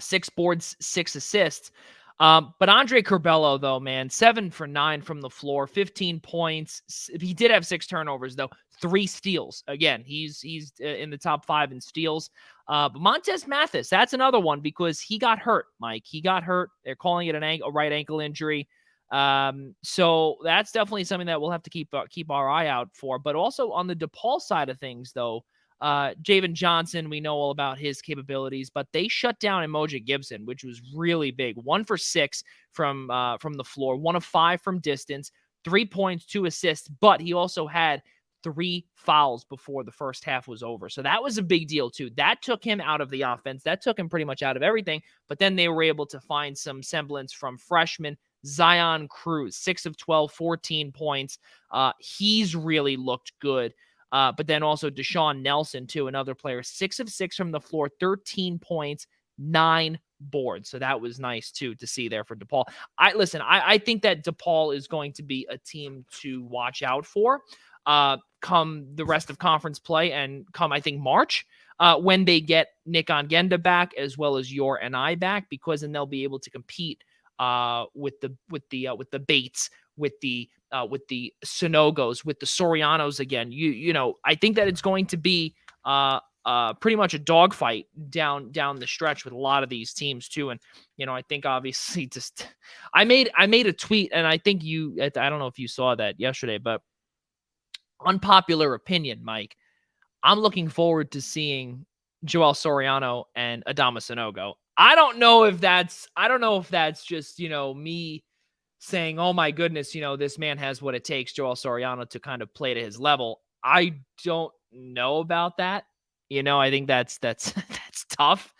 6 boards, 6 assists. But Andre Curbelo, though, man, 7 for 9 from the floor, 15 points. He did have 6 turnovers, though, 3 steals. Again, he's in the top 5 in steals. But Montez Mathis, that's another one, because he got hurt, Mike. He got hurt. They're calling it a right ankle injury. So that's definitely something that we'll have to keep our eye out for. But also on the DePaul side of things, though, Javen Johnson, we know all about his capabilities, but they shut down Emoja Gibson, which was really big. 1 for 6 from the floor, 1 of 5 from distance, 3 points, 2 assists, but he also had 3 fouls before the first half was over. So that was a big deal too. That took him out of the offense. That took him pretty much out of everything. But then they were able to find some semblance from freshman Zion Cruz, 6 of 12, 14 points. He's really looked good. But then also Deshaun Nelson, too, another player, 6 of 6 from the floor, 13 points, 9 boards. So that was nice, too, to see there for DePaul. I think that DePaul is going to be a team to watch out for come the rest of conference play, and come, I think, March, when they get Nick Ongenda back, as well as Yor and I back, because then they'll be able to compete with the Bates, with the Sonogos, with the Sorianos again. I think that it's going to be pretty much a dogfight down the stretch with a lot of these teams too. And I think obviously I made a tweet, and I think I don't know if you saw that yesterday, but unpopular opinion, Mike, I'm looking forward to seeing Joel Soriano and Adama Sanogo. I don't know if that's just, me saying, oh my goodness, this man has what it takes, Joel Soriano, to kind of play to his level. I don't know about that. I think that's tough.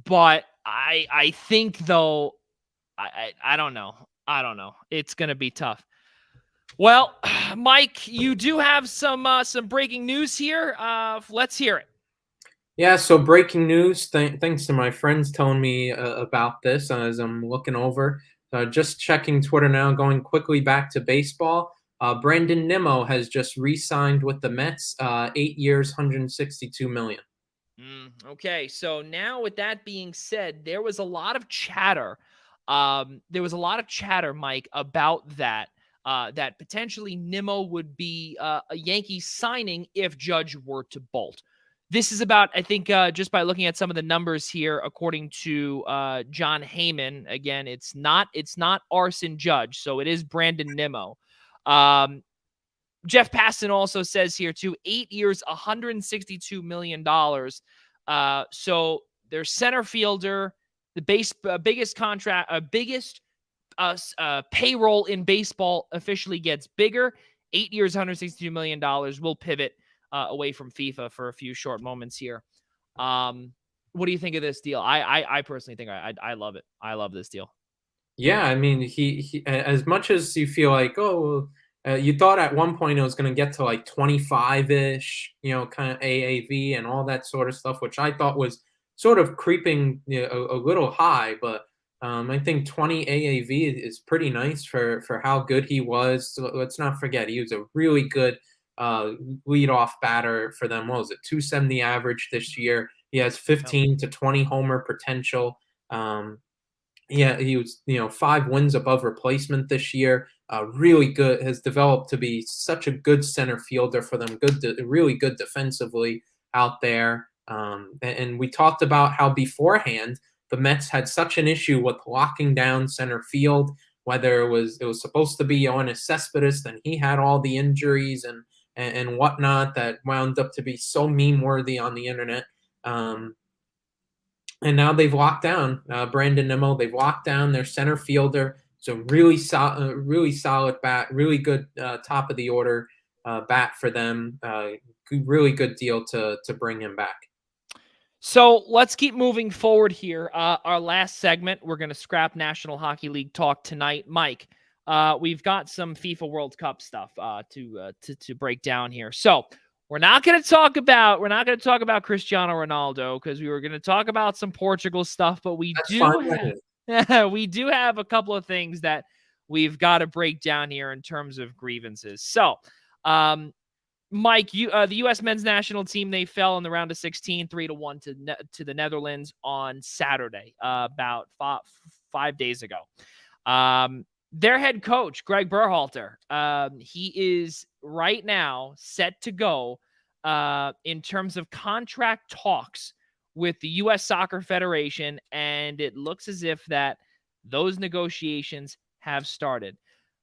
But I think, though, I don't know. It's going to be tough. Well, Mike, you do have some breaking news here. Let's hear it. Yeah, so breaking news, thanks to my friends telling me about this as I'm looking over. Just checking Twitter now, going quickly back to baseball. Brandon Nimmo has just re-signed with the Mets, 8 years, $162 million. Okay, so now with that being said, there was a lot of chatter. Mike, about that. That potentially Nimmo would be a Yankees signing if Judge were to bolt. This is about, I think, just by looking at some of the numbers here, according to John Heyman. Again, it's not Arson Judge, so it is Brandon Nimmo. Jeff Passan also says here too, 8 years, $162 million. So their center fielder, the biggest contract, biggest payroll in baseball officially gets bigger. 8 years, $162 million. We'll pivot away from FIFA for a few short moments here. What do you think of this deal? I personally think I love it. I love this deal. Yeah, I mean, he as much as you feel like, oh, you thought at one point it was going to get to like 25-ish, kind of AAV and all that sort of stuff, which I thought was sort of creeping, a little high. But I think 20 AAV is pretty nice for how good he was. So let's not forget, he was a really good leadoff batter for them. What was it, 270 average this year? He has 15 to 20 homer potential. Yeah, he was, 5 wins above replacement this year. Really good, has developed to be such a good center fielder for them. Really good defensively out there. And we talked about how beforehand the Mets had such an issue with locking down center field, whether it was supposed to be Yoenis Cespedes, and he had all the injuries and whatnot that wound up to be so meme worthy on the internet. And now they've locked down Brandon Nimmo. They've locked down their center fielder. So really solid bat, really good top of the order bat for them. Really good deal to bring him back. So let's keep moving forward here. Our last segment, we're going to scrap National Hockey League talk tonight. Mike, we've got some FIFA World Cup stuff to break down here. So we're not going to talk about Cristiano Ronaldo, because we were going to talk about some Portugal stuff, but we do have a couple of things that we've got to break down here in terms of grievances. So, Mike, the U.S. men's national team, they fell in the round of 16, 3-1 to the Netherlands on Saturday, about 5 days ago. Their head coach, Greg Berhalter, he is right now set to go in terms of contract talks with the U.S. Soccer Federation, and it looks as if that those negotiations have started.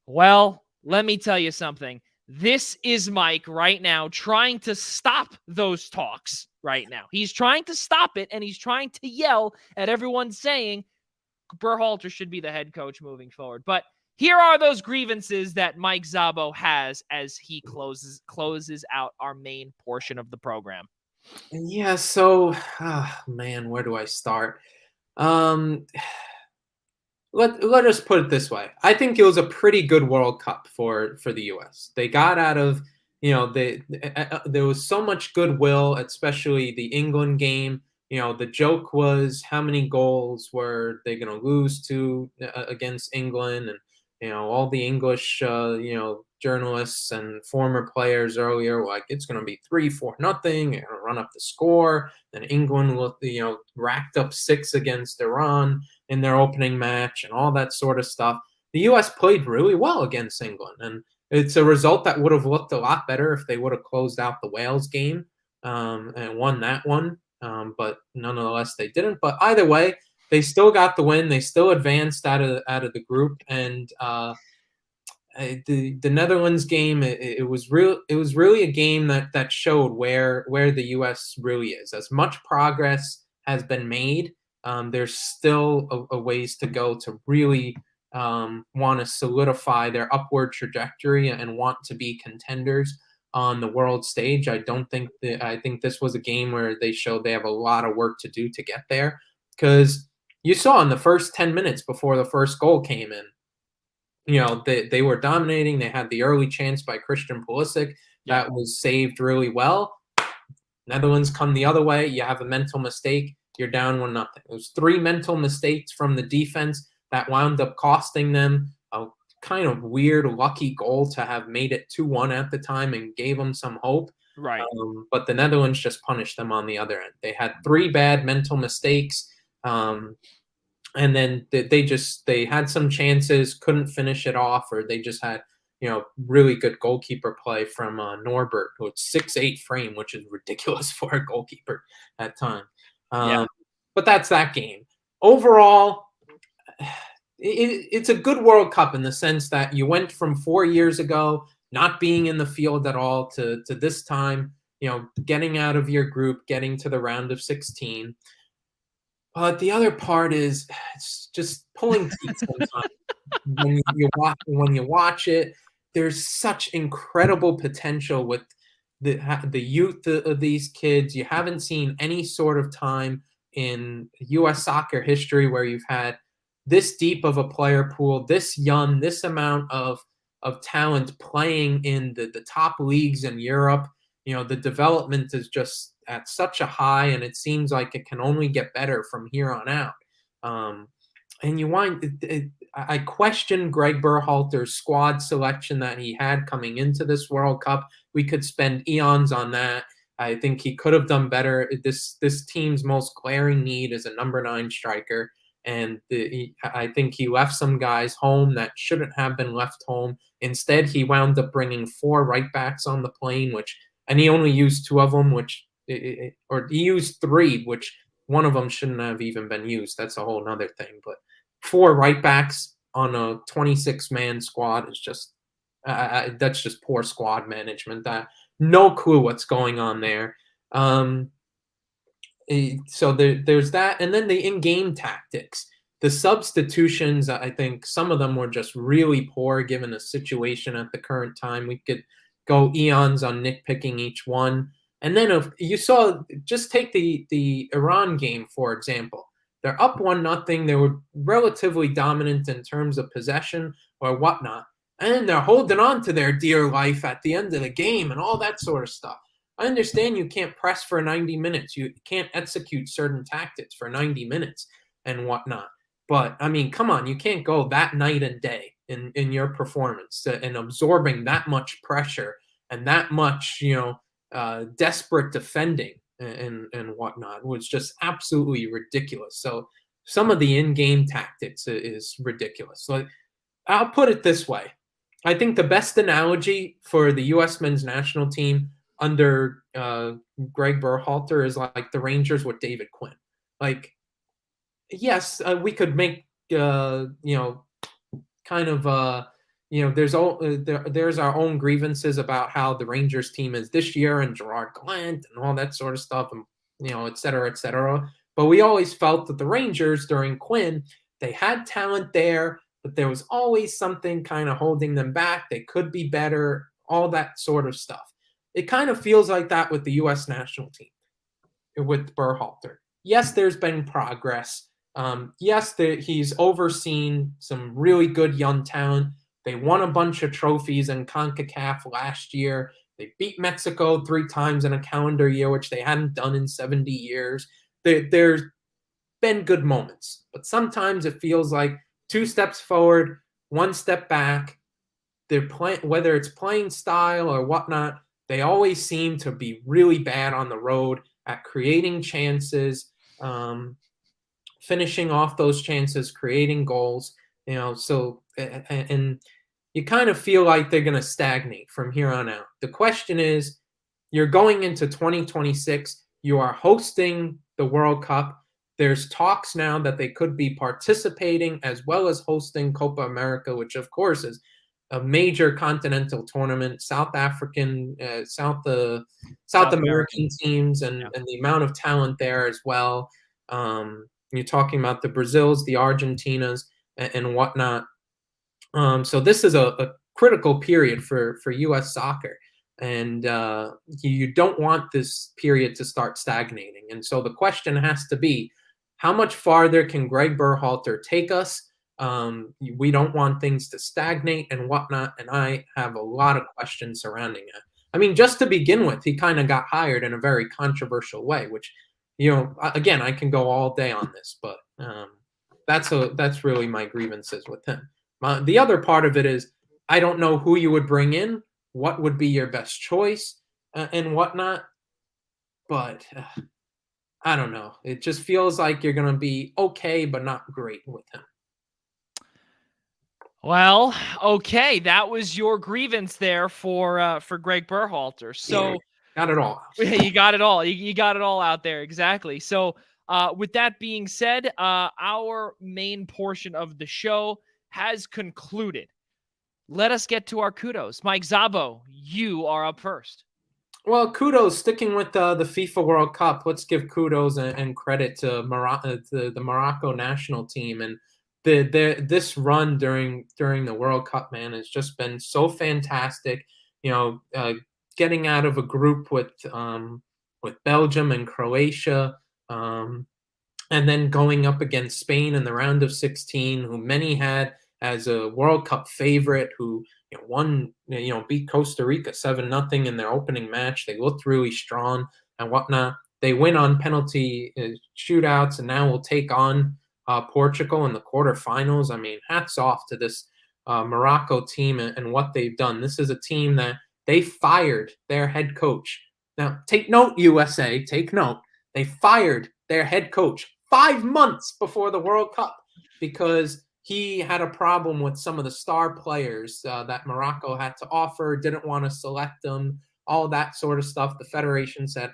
Well, let me tell you something. This is Mike right now trying to stop those talks right now. He's trying to stop it, and he's trying to yell at everyone saying Berhalter should be the head coach moving forward. But here are those grievances that Mike Szabo has as he closes out our main portion of the program. Yeah, so, man, where do I start? Let us put it this way. I think it was a pretty good World Cup for the U.S. They got out of, there was so much goodwill, especially the England game. The joke was, how many goals were they going to lose to against England? And all the English journalists and former players earlier were like, it's going to be 3-4 nothing. They're going to run up the score. Then England racked up 6 against Iran in their opening match and all that sort of stuff. The U.S. played really well against England, and it's a result that would have looked a lot better if they would have closed out the Wales game and won that one. But nonetheless, they didn't. But either way, they still got the win. They still advanced out of the group, and the Netherlands game, it was really a game that showed where the U.S. really is. As much progress has been made, there's still a ways to go to really want to solidify their upward trajectory and want to be contenders on the world stage. I think this was a game where they showed they have a lot of work to do to get there, because you saw in the first 10 minutes before the first goal came in, they were dominating. They had the early chance by Christian Pulisic that was saved really well. Netherlands come the other way. You have a mental mistake. You're down 1-0. It was 3 mental mistakes from the defense that wound up costing them a kind of weird, lucky goal to have made it 2-1 at the time and gave them some hope. Right. But the Netherlands just punished them on the other end. They had 3 bad mental mistakes, and then they had some chances, couldn't finish it off, or they just had really good goalkeeper play from Norbert, who it's 6'8" frame, which is ridiculous for a goalkeeper at time. Yeah. But that's that game. Overall, it's a good World Cup in the sense that you went from 4 years ago not being in the field at all to this time, getting out of your group, getting to the round of 16. But the other part is it's just pulling teeth sometimes. When you watch it, there's such incredible potential with the youth of these kids. You haven't seen any sort of time in U.S. soccer history where you've had this deep of a player pool, this young, this amount of talent playing in the top leagues in Europe. The development is just at such a high, and it seems like it can only get better from here on out. And I question Greg Berhalter's squad selection that he had coming into this World Cup. We could spend eons on that. I think he could have done better. This team's most glaring need is a number 9 striker, and I think he left some guys home that shouldn't have been left home. Instead, he wound up bringing 4 right backs on the plane, and he only used 2 of them, or he used 3, which one of them shouldn't have even been used. That's a whole nother thing. But 4 right backs on a 26-man squad is just that's just poor squad management. No clue what's going on there. So there's that, and then the in-game tactics, the substitutions. I think some of them were just really poor given the situation at the current time. We could go eons on nitpicking each one. And then if you saw, just take the Iran game, for example. They're up 1-0. They were relatively dominant in terms of possession or whatnot. And they're holding on to their dear life at the end of the game and all that sort of stuff. I understand you can't press for 90 minutes. You can't execute certain tactics for 90 minutes and whatnot. But, I mean, come on. You can't go that night and day in your performance and absorbing that much pressure and that much, desperate defending and whatnot was just absolutely ridiculous. So some of the in-game tactics is ridiculous. So I'll put it this way. I think the best analogy for the U.S. men's national team under Greg Berhalter is like the Rangers with David Quinn. Like, yes, we could make, there's our own grievances about how the Rangers team is this year and Gerard Gallant and all that sort of stuff, and et cetera, et cetera. But we always felt that the Rangers during Quinn, they had talent there, but there was always something kind of holding them back. They could be better, all that sort of stuff. It kind of feels like that with the U.S. national team with Berhalter. Yes, there's been progress. Yes, he's overseen some really good young talent. They won a bunch of trophies in CONCACAF last year. They beat Mexico 3 times in a calendar year, which they hadn't done in 70 years. There's been good moments, but sometimes it feels like 2 steps forward, 1 step back. Whether it's playing style or whatnot, they always seem to be really bad on the road at creating chances, finishing off those chances, creating goals. So and you kind of feel like they're going to stagnate from here on out. The question is, you're going into 2026. You are hosting the World Cup. There's talks now that they could be participating as well as hosting Copa America, which of course is a major continental tournament. South African, South American teams, and the amount of talent there as well. You're talking about the Brazils, the Argentinas, and whatnot. So this is a critical period for U.S. soccer. And you don't want this period to start stagnating. And so the question has to be, how much farther can Greg Berhalter take us? We don't want things to stagnate and whatnot. And I have a lot of questions surrounding it. I mean, just to begin with, he kind of got hired in a very controversial way, which, again, I can go all day on this, but that's really my grievances with him. The other part of it is, I don't know who you would bring in. What would be your best choice? and whatnot. But I don't know. It just feels like you're going to be okay, but not great with him. Well, okay, that was your grievance there for Greg Berhalter. So got it all. you got it all. You got it all out there. Exactly. So with that being said, our main portion of the show has concluded. Let us get to our kudos. Mike Szabo, you are up first. Well, kudos. Sticking with the FIFA World Cup, let's give kudos and credit to the Morocco national team, and this run during the World Cup, man, has just been so fantastic. Getting out of a group with Belgium and Croatia, and then going up against Spain in the round of 16, who many had as a World Cup favorite, who beat Costa Rica 7-0 in their opening match. They looked really strong and whatnot. They win on penalty shootouts, and now will take on Portugal in the quarterfinals. I mean, hats off to this Morocco team and what they've done. This is a team that they fired their head coach. Now, take note, USA, take note. They fired their head coach 5 months before the World Cup because he had a problem with some of the star players that Morocco had to offer, didn't want to select them, all that sort of stuff. The federation said,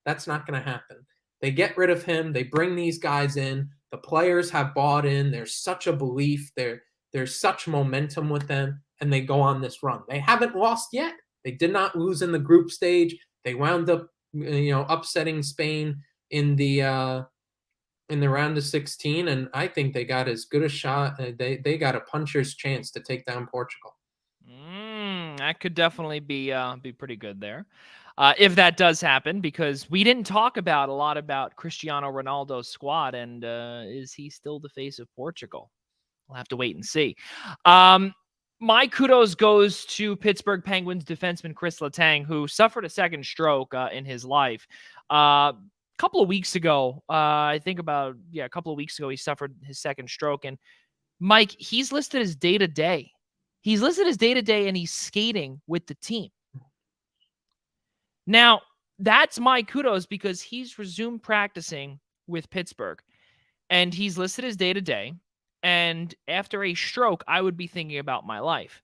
that's not going to happen. They get rid of him. They bring these guys in. The players have bought in. There's such a belief. There's such momentum with them, and they go on this run. They haven't lost yet. They did not lose in the group stage. They wound up, upsetting Spain in the round of 16, and I think they got as good a shot. They got a puncher's chance to take down Portugal. That could definitely be pretty good there, if that does happen, because we didn't talk a lot about Cristiano Ronaldo's squad, and is he still the face of Portugal? We'll have to wait and see. My kudos goes to Pittsburgh Penguins defenseman Chris Letang, who suffered a second stroke in his life. Couple of weeks ago, a couple of weeks ago, he suffered his second stroke. And Mike, he's listed as day-to-day. He's listed as day-to-day, and he's skating with the team. Now, that's my kudos because he's resumed practicing with Pittsburgh, and he's listed as day-to-day. And after a stroke, I would be thinking about my life.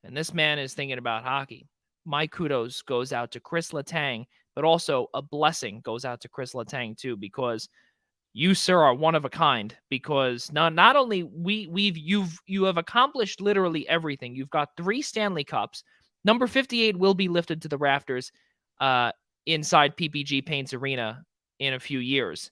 And this man is thinking about hockey. My kudos goes out to Chris Letang, but also a blessing goes out to Chris Letang too, because you, sir, are one of a kind. Because not only you have accomplished literally everything. You've got 3 Stanley Cups. Number 58 will be lifted to the rafters inside PPG Paints Arena in a few years.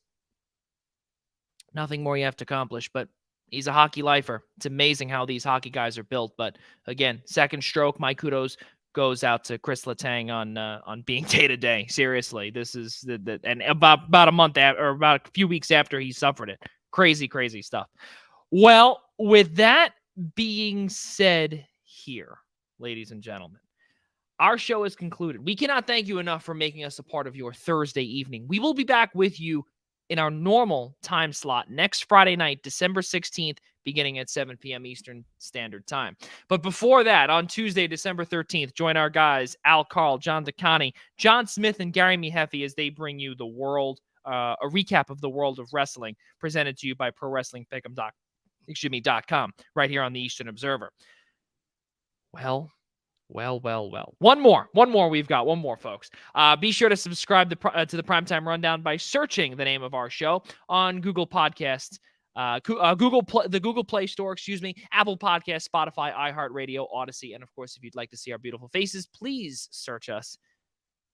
Nothing more you have to accomplish, but he's a hockey lifer. It's amazing how these hockey guys are built. But again, second stroke, my kudos goes out to Chris Letang on being day-to-day. Seriously, this is and about a month or about a few weeks after he suffered it. Crazy, crazy stuff. Well, with that being said here, ladies and gentlemen, our show is concluded. We cannot thank you enough for making us a part of your Thursday evening. We will be back with you in our normal time slot next Friday night, December 16th, beginning at 7 p.m. Eastern Standard Time. But before that, on Tuesday, December 13th, join our guys, Al Carl, John DeConi, John Smith, and Gary Mehefe as they bring you a recap of the world of wrestling presented to you by ProWrestlingPick'em.com right here on the Eastern Observer. Well. One more we've got. One more, folks. Be sure to subscribe to the Primetime Rundown by searching the name of our show on Google Podcasts, the Google Play Store, Apple Podcasts, Spotify, iHeartRadio, Odyssey, and of course, if you'd like to see our beautiful faces, please search us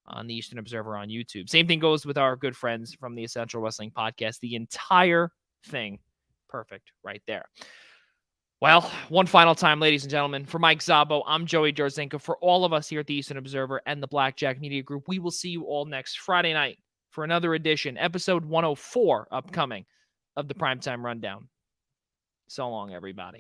on the Eastern Observer on YouTube. Same thing goes with our good friends from the Essential Wrestling Podcast. The entire thing perfect right there. Well, one final time, ladies and gentlemen, for Mike Szabo, I'm Joey Jarzynka. For all of us here at the Eastern Observer and the Blackjack Media Group, we will see you all next Friday night for another edition, episode 104 upcoming of the Primetime Rundown. So long, everybody.